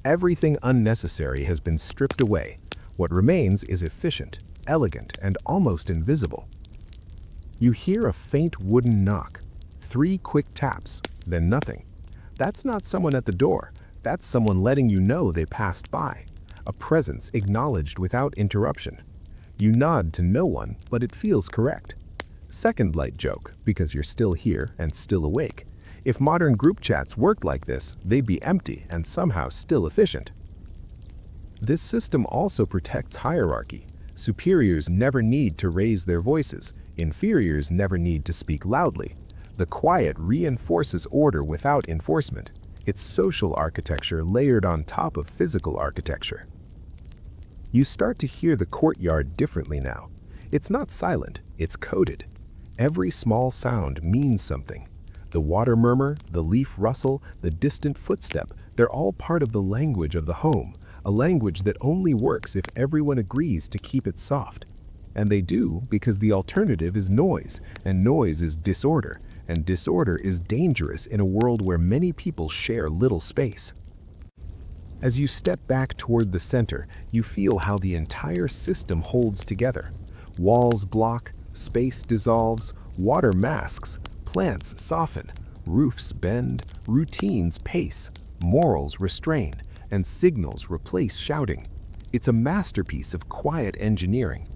Everything unnecessary has been stripped away. What remains is efficient, elegant, and almost invisible. You hear a faint wooden knock, 3 quick taps, then nothing. That's not someone at the door, that's someone letting you know they passed by. A presence acknowledged without interruption. You nod to no one, but it feels correct. Second light joke, because you're still here and still awake. If modern group chats worked like this, they'd be empty and somehow still efficient. This system also protects hierarchy. Superiors never need to raise their voices. Inferiors never need to speak loudly. The quiet reinforces order without enforcement. It's social architecture layered on top of physical architecture. You start to hear the courtyard differently now. It's not silent, it's coded. Every small sound means something. The water murmur, the leaf rustle, the distant footstep, they're all part of the language of the home, a language that only works if everyone agrees to keep it soft. And they do because the alternative is noise, and noise is disorder, and disorder is dangerous in a world where many people share little space. As you step back toward the center, you feel how the entire system holds together. Walls block, space dissolves, water masks, plants soften, roofs bend, routines pace, morals restrain, and signals replace shouting. It's a masterpiece of quiet engineering.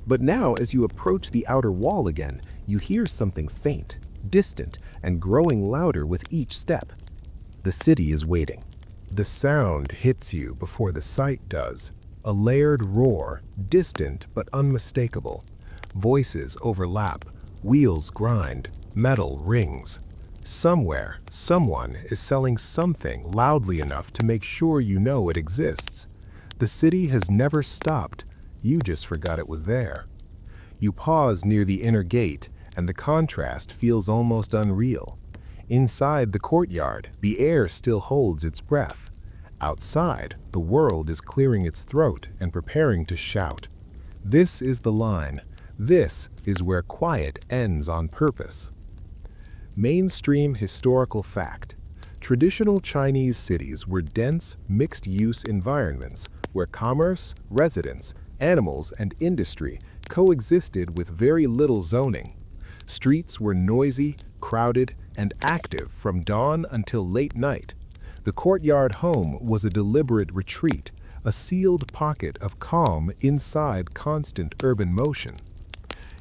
But now, as you approach the outer wall again, you hear something faint, distant, and growing louder with each step. The city is waiting. The sound hits you before the sight does. A layered roar, distant but unmistakable. Voices overlap, wheels grind, metal rings. Somewhere, someone is selling something loudly enough to make sure you know it exists. The city has never stopped. You just forgot it was there. You pause near the inner gate, and the contrast feels almost unreal. Inside the courtyard, the air still holds its breath. Outside, the world is clearing its throat and preparing to shout. This is the line. This is where quiet ends on purpose. Mainstream historical fact. Traditional Chinese cities were dense, mixed-use environments where commerce, residence, animals, and industry coexisted with very little zoning. Streets were noisy, crowded, and active from dawn until late night. The courtyard home was a deliberate retreat, a sealed pocket of calm inside constant urban motion.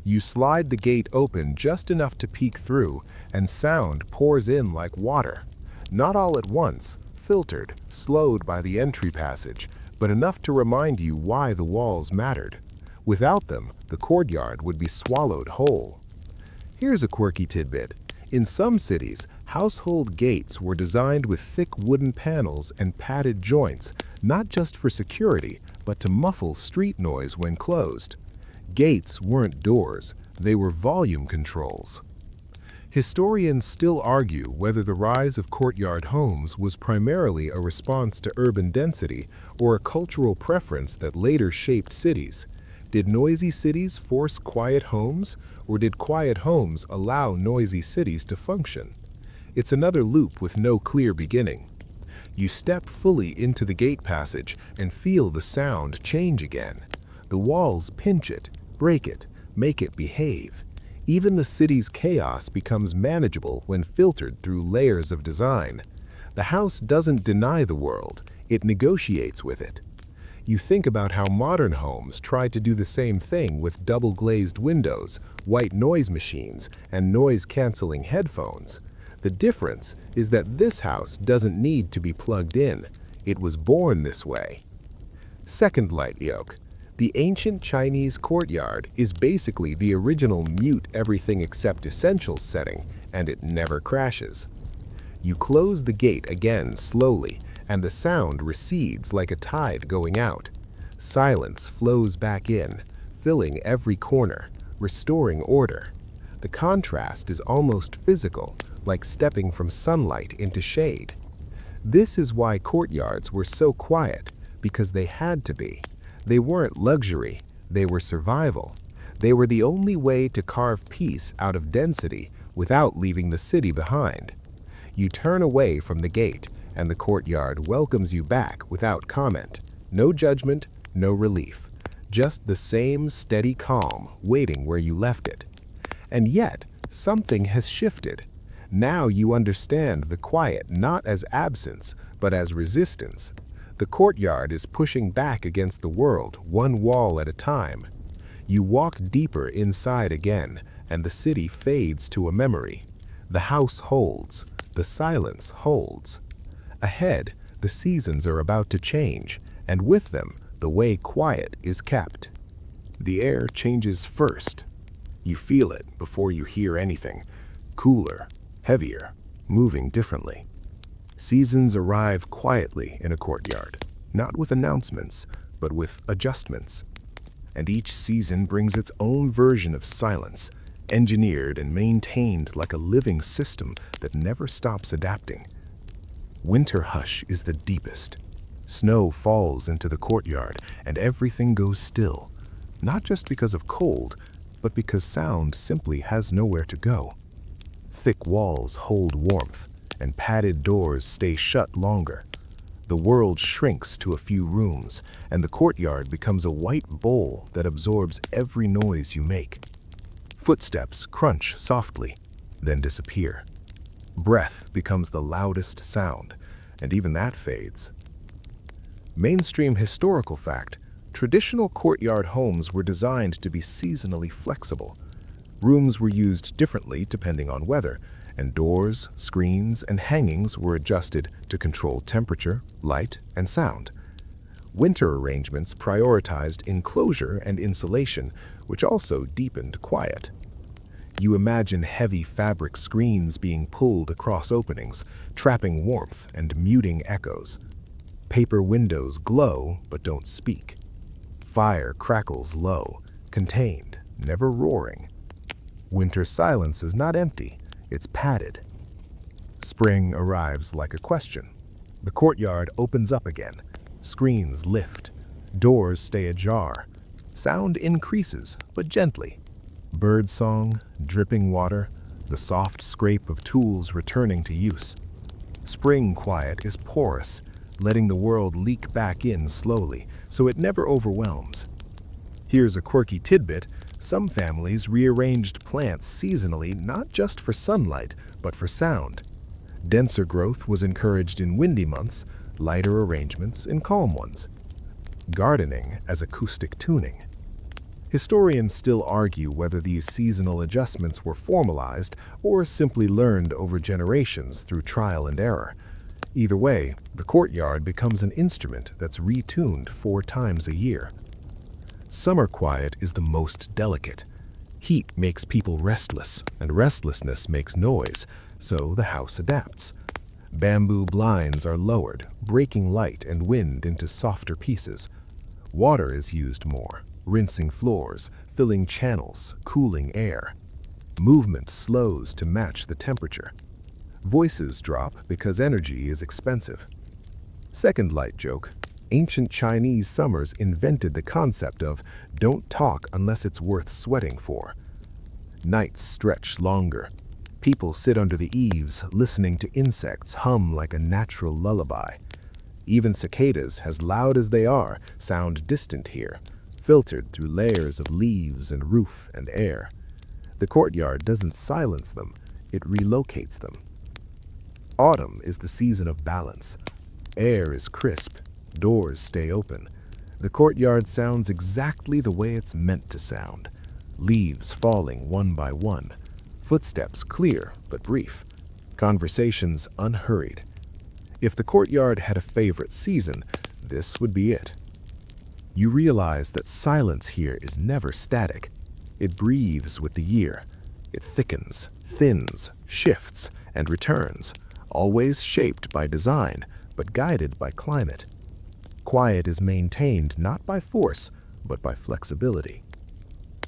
You slide the gate open just enough to peek through, and sound pours in like water. Not all at once, filtered, slowed by the entry passage, but enough to remind you why the walls mattered. Without them, the courtyard would be swallowed whole. Here's a quirky tidbit. In some cities, household gates were designed with thick wooden panels and padded joints, not just for security, but to muffle street noise when closed. Gates weren't doors, they were volume controls. Historians still argue whether the rise of courtyard homes was primarily a response to urban density or a cultural preference that later shaped cities. Did noisy cities force quiet homes, or did quiet homes allow noisy cities to function? It's another loop with no clear beginning. You step fully into the gate passage and feel the sound change again. The walls pinch it, break it, make it behave. Even the city's chaos becomes manageable when filtered through layers of design. The house doesn't deny the world, it negotiates with it. You think about how modern homes try to do the same thing with double-glazed windows, white noise machines, and noise-canceling headphones. The difference is that this house doesn't need to be plugged in. It was born this way. Second light yoke. The ancient Chinese courtyard is basically the original mute everything except essentials setting, and it never crashes. You close the gate again slowly, and the sound recedes like a tide going out. Silence flows back in, filling every corner, restoring order. The contrast is almost physical, like stepping from sunlight into shade. This is why courtyards were so quiet, because they had to be. They weren't luxury, they were survival. They were the only way to carve peace out of density without leaving the city behind. You turn away from the gate, and the courtyard welcomes you back without comment. No judgment, no relief. Just the same steady calm waiting where you left it. And yet, something has shifted. Now you understand the quiet not as absence, but as resistance. The courtyard is pushing back against the world, one wall at a time. You walk deeper inside again, and the city fades to a memory. The house holds. The silence holds. Ahead, the seasons are about to change, and with them, the way quiet is kept. The air changes first. You feel it before you hear anything. Cooler, heavier, moving differently. Seasons arrive quietly in a courtyard, not with announcements, but with adjustments. And each season brings its own version of silence, engineered and maintained like a living system that never stops adapting. Winter hush is the deepest. Snow falls into the courtyard, and everything goes still, not just because of cold, but because sound simply has nowhere to go. Thick walls hold warmth, and padded doors stay shut longer. The world shrinks to a few rooms, and the courtyard becomes a white bowl that absorbs every noise you make. Footsteps crunch softly, then disappear. Breath becomes the loudest sound, and even that fades. Mainstream historical fact: traditional courtyard homes were designed to be seasonally flexible. Rooms were used differently depending on weather, and doors, screens, and hangings were adjusted to control temperature, light, and sound. Winter arrangements prioritized enclosure and insulation, which also deepened quiet. You imagine heavy fabric screens being pulled across openings, trapping warmth and muting echoes. Paper windows glow but don't speak. Fire crackles low, contained, never roaring. Winter silence is not empty, it's padded. Spring arrives like a question. The courtyard opens up again. Screens lift. Doors stay ajar. Sound increases, but gently. Bird song, dripping water, the soft scrape of tools returning to use. Spring quiet is porous, letting the world leak back in slowly, so it never overwhelms. Here's a quirky tidbit: some families rearranged plants seasonally not just for sunlight, but for sound. Denser growth was encouraged in windy months, lighter arrangements in calm ones. Gardening as acoustic tuning. Historians still argue whether these seasonal adjustments were formalized or simply learned over generations through trial and error. Either way, the courtyard becomes an instrument that's retuned 4 times a year. Summer quiet is the most delicate. Heat makes people restless, and restlessness makes noise, so the house adapts. Bamboo blinds are lowered, breaking light and wind into softer pieces. Water is used more, rinsing floors, filling channels, cooling air. Movement slows to match the temperature. Voices drop because energy is expensive. Second light joke: ancient Chinese summers invented the concept of don't talk unless it's worth sweating for. Nights stretch longer. People sit under the eaves, listening to insects hum like a natural lullaby. Even cicadas, as loud as they are, sound distant here, filtered through layers of leaves and roof and air. The courtyard doesn't silence them, it relocates them. Autumn is the season of balance. Air is crisp, doors stay open. The courtyard sounds exactly the way it's meant to sound. Leaves falling one by one. Footsteps clear but brief. Conversations unhurried. If the courtyard had a favorite season, this would be it. You realize that silence here is never static. It breathes with the year. It thickens, thins, shifts, and returns, always shaped by design, but guided by climate. Quiet is maintained not by force, but by flexibility.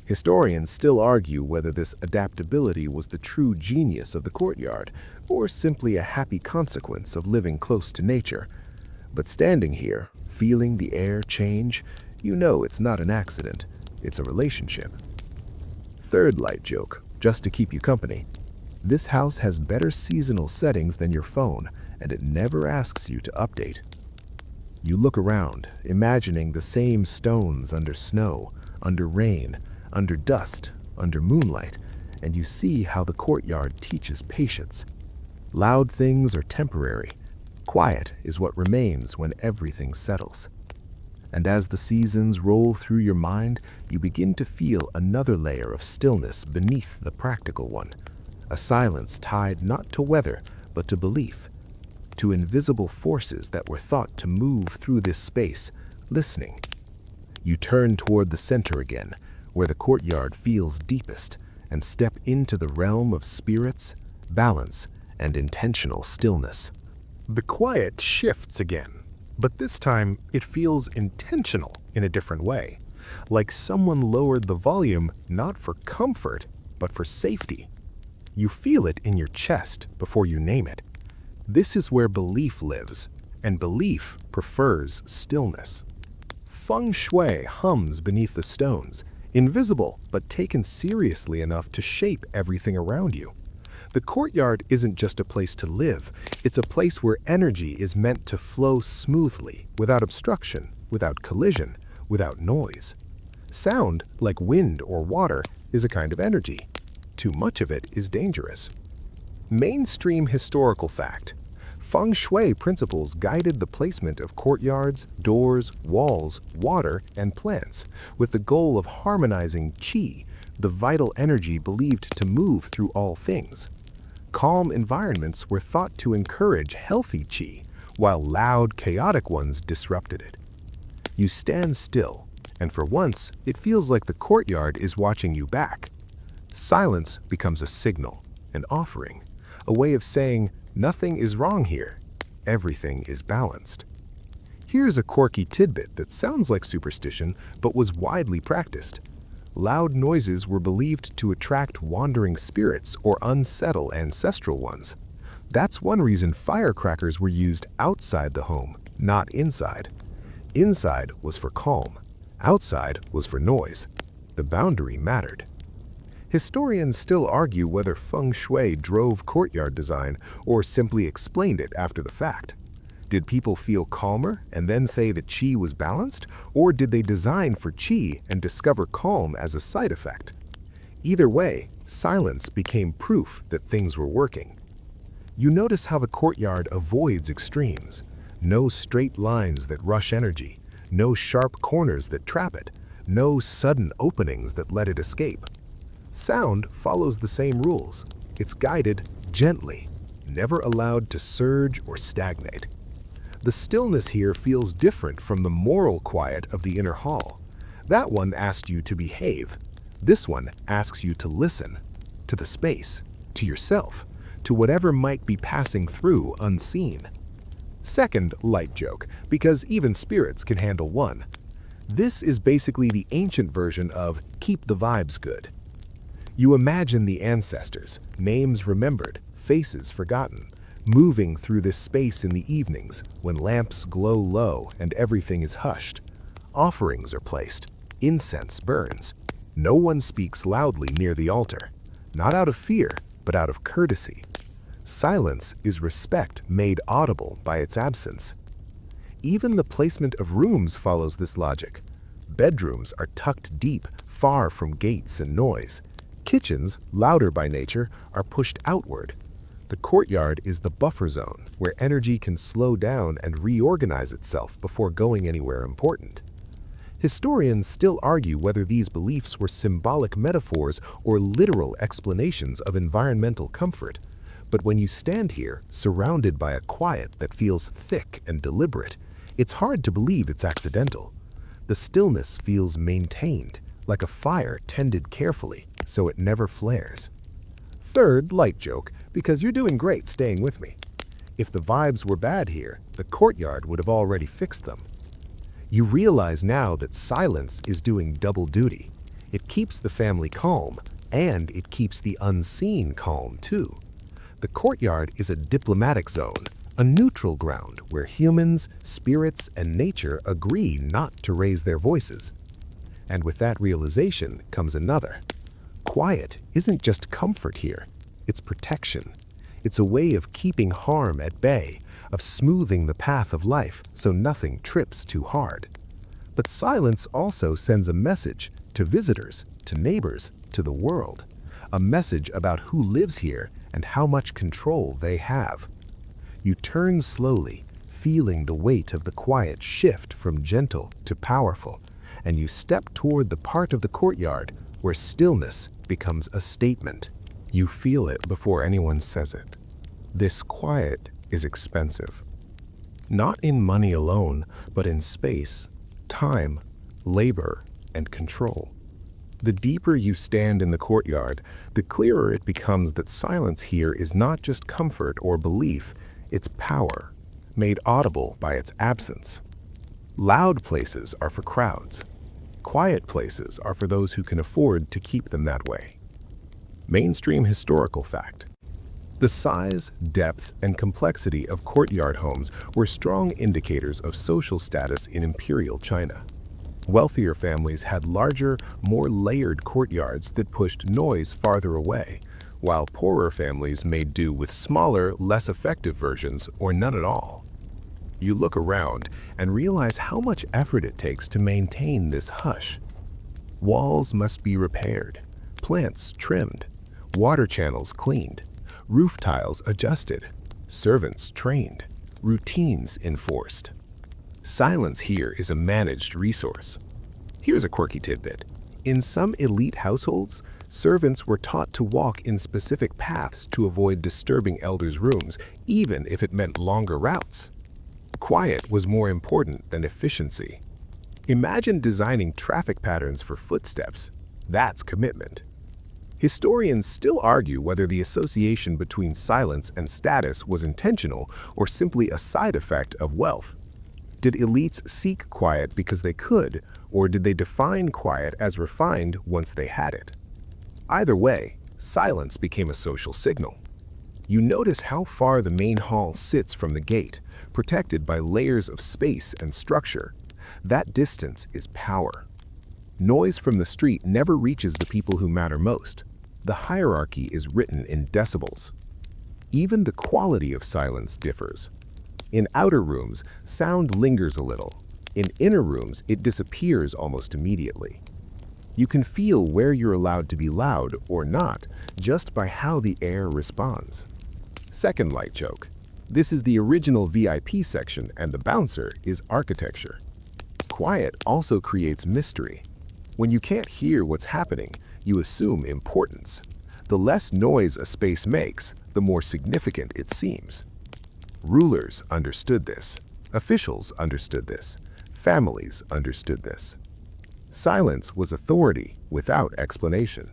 Historians still argue whether this adaptability was the true genius of the courtyard, or simply a happy consequence of living close to nature. But standing here, feeling the air change, you know it's not an accident, it's a relationship. Third light joke, just to keep you company. This house has better seasonal settings than your phone, and it never asks you to update. You look around, imagining the same stones under snow, under rain, under dust, under moonlight, and you see how the courtyard teaches patience. Loud things are temporary. Quiet is what remains when everything settles. And as the seasons roll through your mind, you begin to feel another layer of stillness beneath the practical one. A silence tied not to weather, but to belief. To invisible forces that were thought to move through this space, listening. You turn toward the center again, where the courtyard feels deepest, and step into the realm of spirits, balance, and intentional stillness. The quiet shifts again, but this time it feels intentional in a different way, like someone lowered the volume not for comfort, but for safety. You feel it in your chest before you name it. This is where belief lives, and belief prefers stillness. Feng Shui hums beneath the stones, invisible but taken seriously enough to shape everything around you. The courtyard isn't just a place to live, it's a place where energy is meant to flow smoothly, without obstruction, without collision, without noise. Sound, like wind or water, is a kind of energy. Too much of it is dangerous. Mainstream historical fact. Feng Shui principles guided the placement of courtyards, doors, walls, water, and plants, with the goal of harmonizing qi, the vital energy believed to move through all things. Calm environments were thought to encourage healthy qi, while loud, chaotic ones disrupted it. You stand still, and for once, it feels like the courtyard is watching you back. Silence becomes a signal, an offering, a way of saying, nothing is wrong here. Everything is balanced. Here's a quirky tidbit that sounds like superstition, but was widely practiced. Loud noises were believed to attract wandering spirits or unsettle ancestral ones. That's one reason firecrackers were used outside the home, not inside. Inside was for calm. Outside was for noise. The boundary mattered. Historians still argue whether Feng Shui drove courtyard design or simply explained it after the fact. Did people feel calmer and then say that qi was balanced, or did they design for qi and discover calm as a side effect? Either way, silence became proof that things were working. You notice how the courtyard avoids extremes. No straight lines that rush energy, no sharp corners that trap it, no sudden openings that let it escape. Sound follows the same rules. It's guided gently, never allowed to surge or stagnate. The stillness here feels different from the moral quiet of the inner hall. That one asked you to behave. This one asks you to listen, to the space, to yourself, to whatever might be passing through unseen. Second light joke, because even spirits can handle one. This is basically the ancient version of keep the vibes good. You imagine the ancestors, names remembered, faces forgotten, moving through this space in the evenings when lamps glow low and everything is hushed. Offerings are placed, incense burns. No one speaks loudly near the altar, not out of fear, but out of courtesy. Silence is respect made audible by its absence. Even the placement of rooms follows this logic. Bedrooms are tucked deep, far from gates and noise. Kitchens, louder by nature, are pushed outward. The courtyard is the buffer zone, where energy can slow down and reorganize itself before going anywhere important. Historians still argue whether these beliefs were symbolic metaphors or literal explanations of environmental comfort. But when you stand here, surrounded by a quiet that feels thick and deliberate, it's hard to believe it's accidental. The stillness feels maintained, like a fire tended carefully, so it never flares. Third light joke, because you're doing great staying with me. If the vibes were bad here, the courtyard would have already fixed them. You realize now that silence is doing double duty. It keeps the family calm, and it keeps the unseen calm too. The courtyard is a diplomatic zone, a neutral ground where humans, spirits, and nature agree not to raise their voices. And with that realization comes another. Quiet isn't just comfort here, it's protection. It's a way of keeping harm at bay, of smoothing the path of life so nothing trips too hard. But silence also sends a message to visitors, to neighbors, to the world. A message about who lives here and how much control they have. You turn slowly, feeling the weight of the quiet shift from gentle to powerful, and you step toward the part of the courtyard where stillness becomes a statement. You feel it before anyone says it. This quiet is expensive. Not in money alone, but in space, time, labor, and control. The deeper you stand in the courtyard, the clearer it becomes that silence here is not just comfort or belief, it's power, made audible by its absence. Loud places are for crowds. Quiet places are for those who can afford to keep them that way. Mainstream historical fact. The size, depth, and complexity of courtyard homes were strong indicators of social status in imperial China. Wealthier families had larger, more layered courtyards that pushed noise farther away, while poorer families made do with smaller, less effective versions or none at all. You look around and realize how much effort it takes to maintain this hush. Walls must be repaired, plants trimmed, water channels cleaned, roof tiles adjusted, servants trained, routines enforced. Silence here is a managed resource. Here's a quirky tidbit. In some elite households, servants were taught to walk in specific paths to avoid disturbing elders' rooms, even if it meant longer routes. Quiet was more important than efficiency. Imagine designing traffic patterns for footsteps. That's commitment. Historians still argue whether the association between silence and status was intentional or simply a side effect of wealth. Did elites seek quiet because they could, or did they define quiet as refined once they had it? Either way, silence became a social signal. You notice how far the main hall sits from the gate, protected by layers of space and structure. That distance is power. Noise from the street never reaches the people who matter most. The hierarchy is written in decibels. Even the quality of silence differs. In outer rooms, sound lingers a little. In inner rooms, it disappears almost immediately. You can feel where you're allowed to be loud or not just by how the air responds. Second light joke. This is the original VIP section, and the bouncer is architecture. Quiet also creates mystery. When you can't hear what's happening, you assume importance. The less noise a space makes, the more significant it seems. Rulers understood this. Officials understood this. Families understood this. Silence was authority without explanation.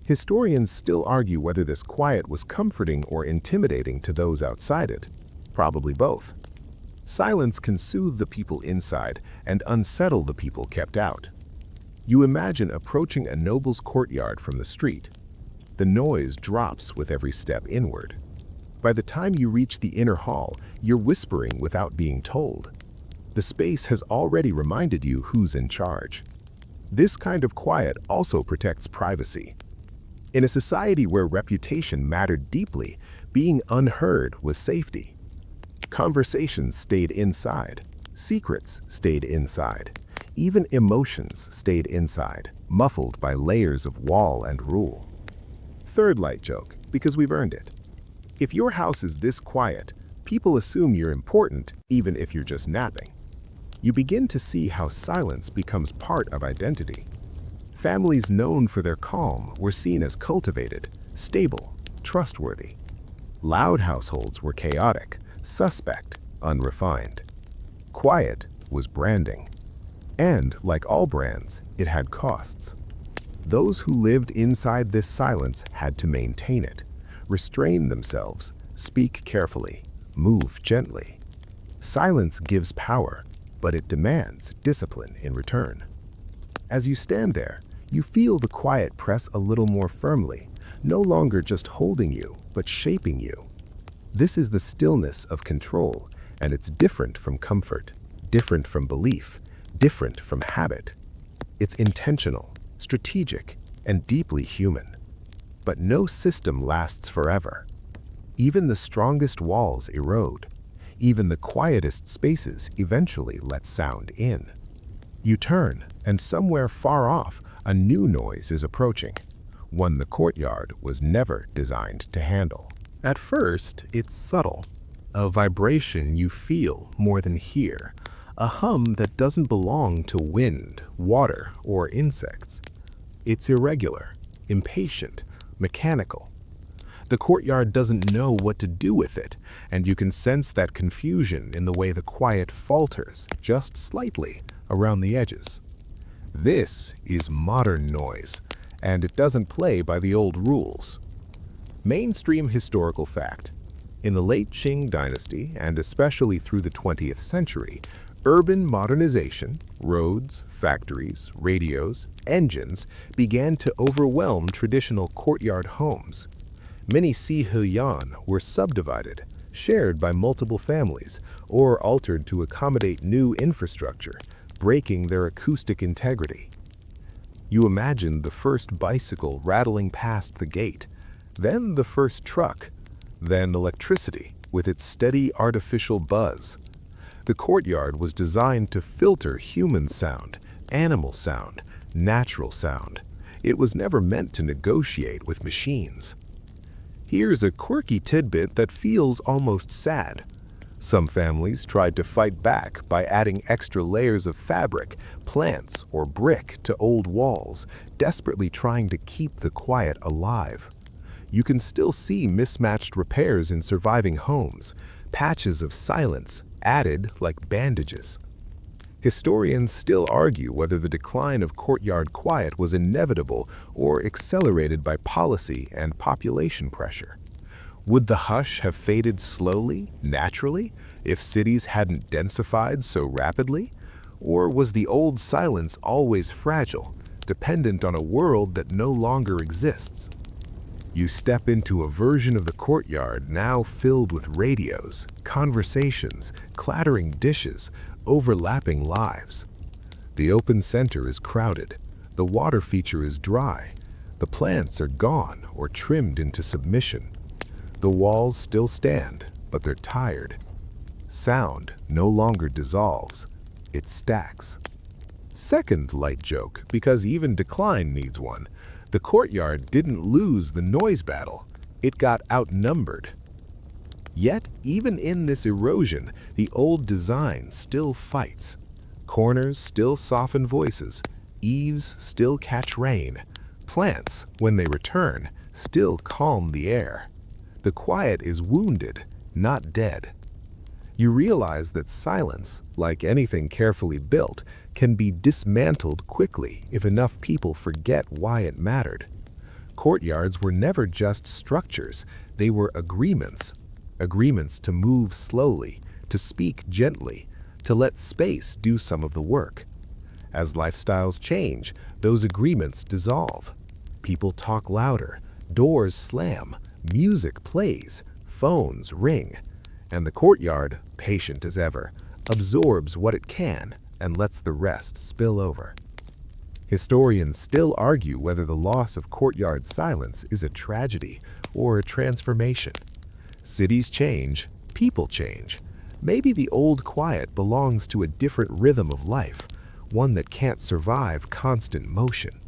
Historians still argue whether this quiet was comforting or intimidating to those outside it. Probably both. Silence can soothe the people inside and unsettle the people kept out. You imagine approaching a noble's courtyard from the street. The noise drops with every step inward. By the time you reach the inner hall, you're whispering without being told. The space has already reminded you who's in charge. This kind of quiet also protects privacy. In a society where reputation mattered deeply, being unheard was safety. Conversations stayed inside. Secrets stayed inside. Even emotions stayed inside, muffled by layers of wall and rule. Third light joke, because we've earned it. If your house is this quiet, people assume you're important even if you're just napping. You begin to see how silence becomes part of identity. Families known for their calm were seen as cultivated, stable, trustworthy. Loud households were chaotic, suspect, unrefined. Quiet was branding. And, like all brands, it had costs. Those who lived inside this silence had to maintain it, restrain themselves, speak carefully, Move gently. Silence gives power, but it demands discipline in return. As you stand there, you feel the quiet press a little more firmly, no longer just holding you, but shaping you. This is the stillness of control, and it's different from comfort, different from belief, different from habit. It's intentional, strategic, and deeply human. But no system lasts forever. Even the strongest walls erode. Even the quietest spaces eventually let sound in. You turn, and somewhere far off, a new noise is approaching, one the courtyard was never designed to handle. At first, it's subtle, a vibration you feel more than hear, a hum that doesn't belong to wind, water, or insects. It's irregular, impatient, mechanical. The courtyard doesn't know what to do with it, and you can sense that confusion in the way the quiet falters, just slightly, around the edges. This is modern noise, and it doesn't play by the old rules. Mainstream historical fact. In the late Qing dynasty, and especially through the 20th century, urban modernization, roads, factories, radios, engines, began to overwhelm traditional courtyard homes. Many sihuyan were subdivided, shared by multiple families, or altered to accommodate new infrastructure, breaking their acoustic integrity. You imagined the first bicycle rattling past the gate, then the first truck, then electricity with its steady artificial buzz. The courtyard was designed to filter human sound, animal sound, natural sound. It was never meant to negotiate with machines. Here's a quirky tidbit that feels almost sad. Some families tried to fight back by adding extra layers of fabric, plants, or brick to old walls, desperately trying to keep the quiet alive. You can still see mismatched repairs in surviving homes, patches of silence added like bandages. Historians still argue whether the decline of courtyard quiet was inevitable or accelerated by policy and population pressure. Would the hush have faded slowly, naturally, if cities hadn't densified so rapidly? Or was the old silence always fragile, dependent on a world that no longer exists? You step into a version of the courtyard now filled with radios, conversations, clattering dishes, overlapping lives. The open center is crowded. The water feature is dry. The plants are gone or trimmed into submission. The walls still stand, but they're tired. Sound no longer dissolves. It stacks. Second light joke, because even decline needs one. The courtyard didn't lose the noise battle. It got outnumbered. Yet, even in this erosion, the old design still fights. Corners still soften voices. Eaves still catch rain. Plants, when they return, still calm the air. The quiet is wounded, not dead. You realize that silence, like anything carefully built, can be dismantled quickly if enough people forget why it mattered. Courtyards were never just structures, they were agreements. Agreements to move slowly, to speak gently, to let space do some of the work. As lifestyles change, those agreements dissolve. People talk louder, doors slam, music plays, phones ring, and the courtyard, patient as ever, absorbs what it can and lets the rest spill over. Historians still argue whether the loss of courtyard silence is a tragedy or a transformation. Cities change, people change. Maybe the old quiet belongs to a different rhythm of life, one that can't survive constant motion.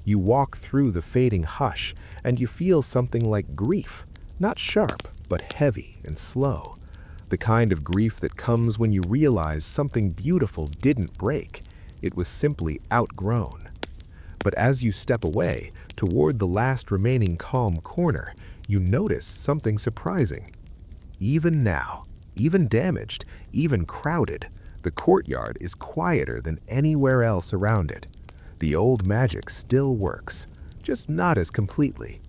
You walk through the fading hush, and you feel something like grief, not sharp, but heavy and slow. The kind of grief that comes when you realize something beautiful didn't break. It was simply outgrown. But as you step away, toward the last remaining calm corner, you notice something surprising. Even now, even damaged, even crowded, the courtyard is quieter than anywhere else around it. The old magic still works, just not as completely.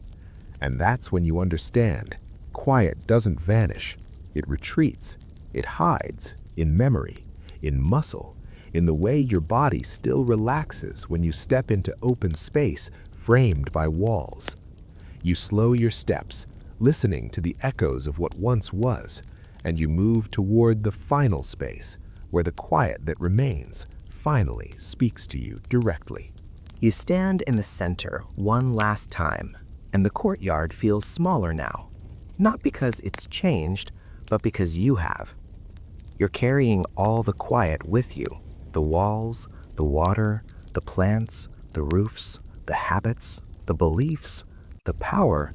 And that's when you understand, quiet doesn't vanish, It retreats. It hides in memory, in muscle, in the way your body still relaxes when you step into open space framed by walls. You slow your steps, listening to the echoes of what once was, and you move toward the final space, where the quiet that remains finally speaks to you directly. You stand in the center one last time, and the courtyard feels smaller now. Not because it's changed, but because you have. You're carrying all the quiet with you. The walls, the water, the plants, the roofs, the habits, the beliefs, the power,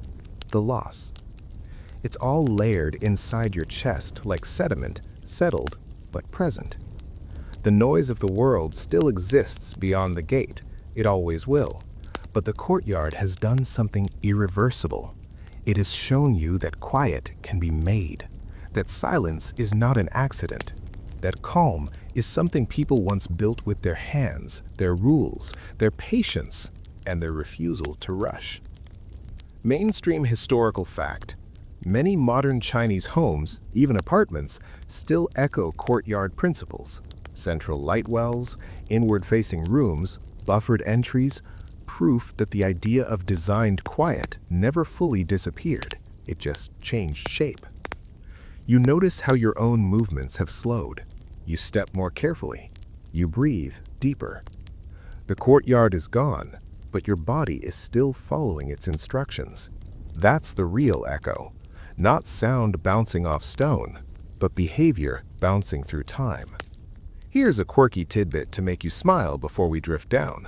the loss. It's all layered inside your chest like sediment, settled but present. The noise of the world still exists beyond the gate. It always will. But the courtyard has done something irreversible. It has shown you that quiet can be made, that silence is not an accident, that calm is something people once built with their hands, their rules, their patience, and their refusal to rush. Mainstream historical fact: many modern Chinese homes, even apartments, still echo courtyard principles. Central light wells, inward-facing rooms, buffered entries, proof that the idea of designed quiet never fully disappeared. It just changed shape. You notice how your own movements have slowed. You step more carefully. You breathe deeper. The courtyard is gone, but your body is still following its instructions. That's the real echo. Not sound bouncing off stone, but behavior bouncing through time. Here's a quirky tidbit to make you smile before we drift down.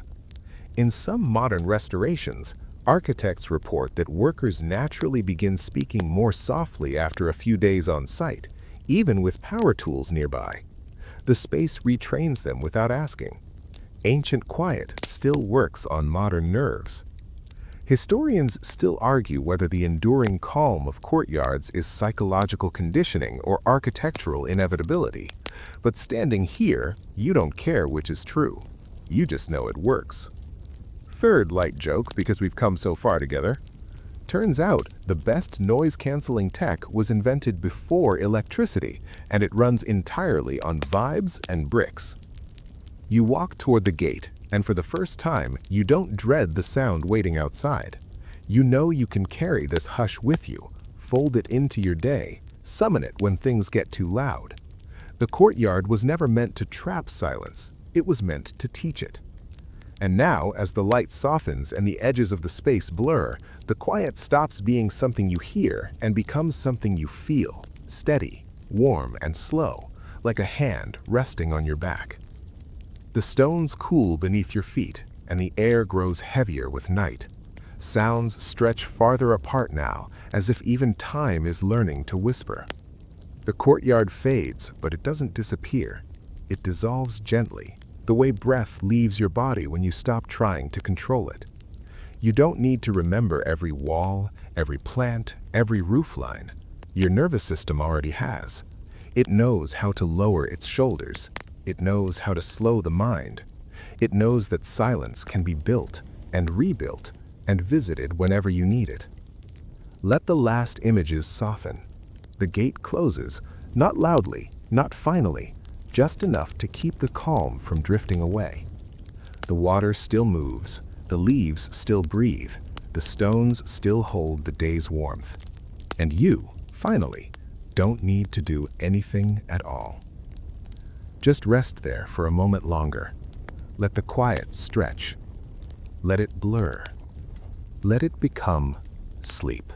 In some modern restorations, architects report that workers naturally begin speaking more softly after a few days on site, even with power tools nearby. The space retrains them without asking. Ancient quiet still works on modern nerves. Historians still argue whether the enduring calm of courtyards is psychological conditioning or architectural inevitability. But standing here, you don't care which is true. You just know it works. Third light joke, because we've come so far together. Turns out the best noise-canceling tech was invented before electricity, and it runs entirely on vibes and bricks. You walk toward the gate, and for the first time, you don't dread the sound waiting outside. You know you can carry this hush with you, fold it into your day, summon it when things get too loud. The courtyard was never meant to trap silence. It was meant to teach it. And now, as the light softens and the edges of the space blur, the quiet stops being something you hear and becomes something you feel, steady, warm, and slow, like a hand resting on your back. The stones cool beneath your feet, and the air grows heavier with night. Sounds stretch farther apart now, as if even time is learning to whisper. The courtyard fades, but it doesn't disappear. It dissolves gently, the way breath leaves your body when you stop trying to control it. You don't need to remember every wall, every plant, every roofline. Your nervous system already has. It knows how to lower its shoulders. It knows how to slow the mind. It knows that silence can be built and rebuilt and visited whenever you need it. Let the last images soften. The gate closes, not loudly, not finally, just enough to keep the calm from drifting away. The water still moves, the leaves still breathe, the stones still hold the day's warmth. And you, finally, don't need to do anything at all. Just rest there for a moment longer. Let the quiet stretch. Let it blur. Let it become sleep.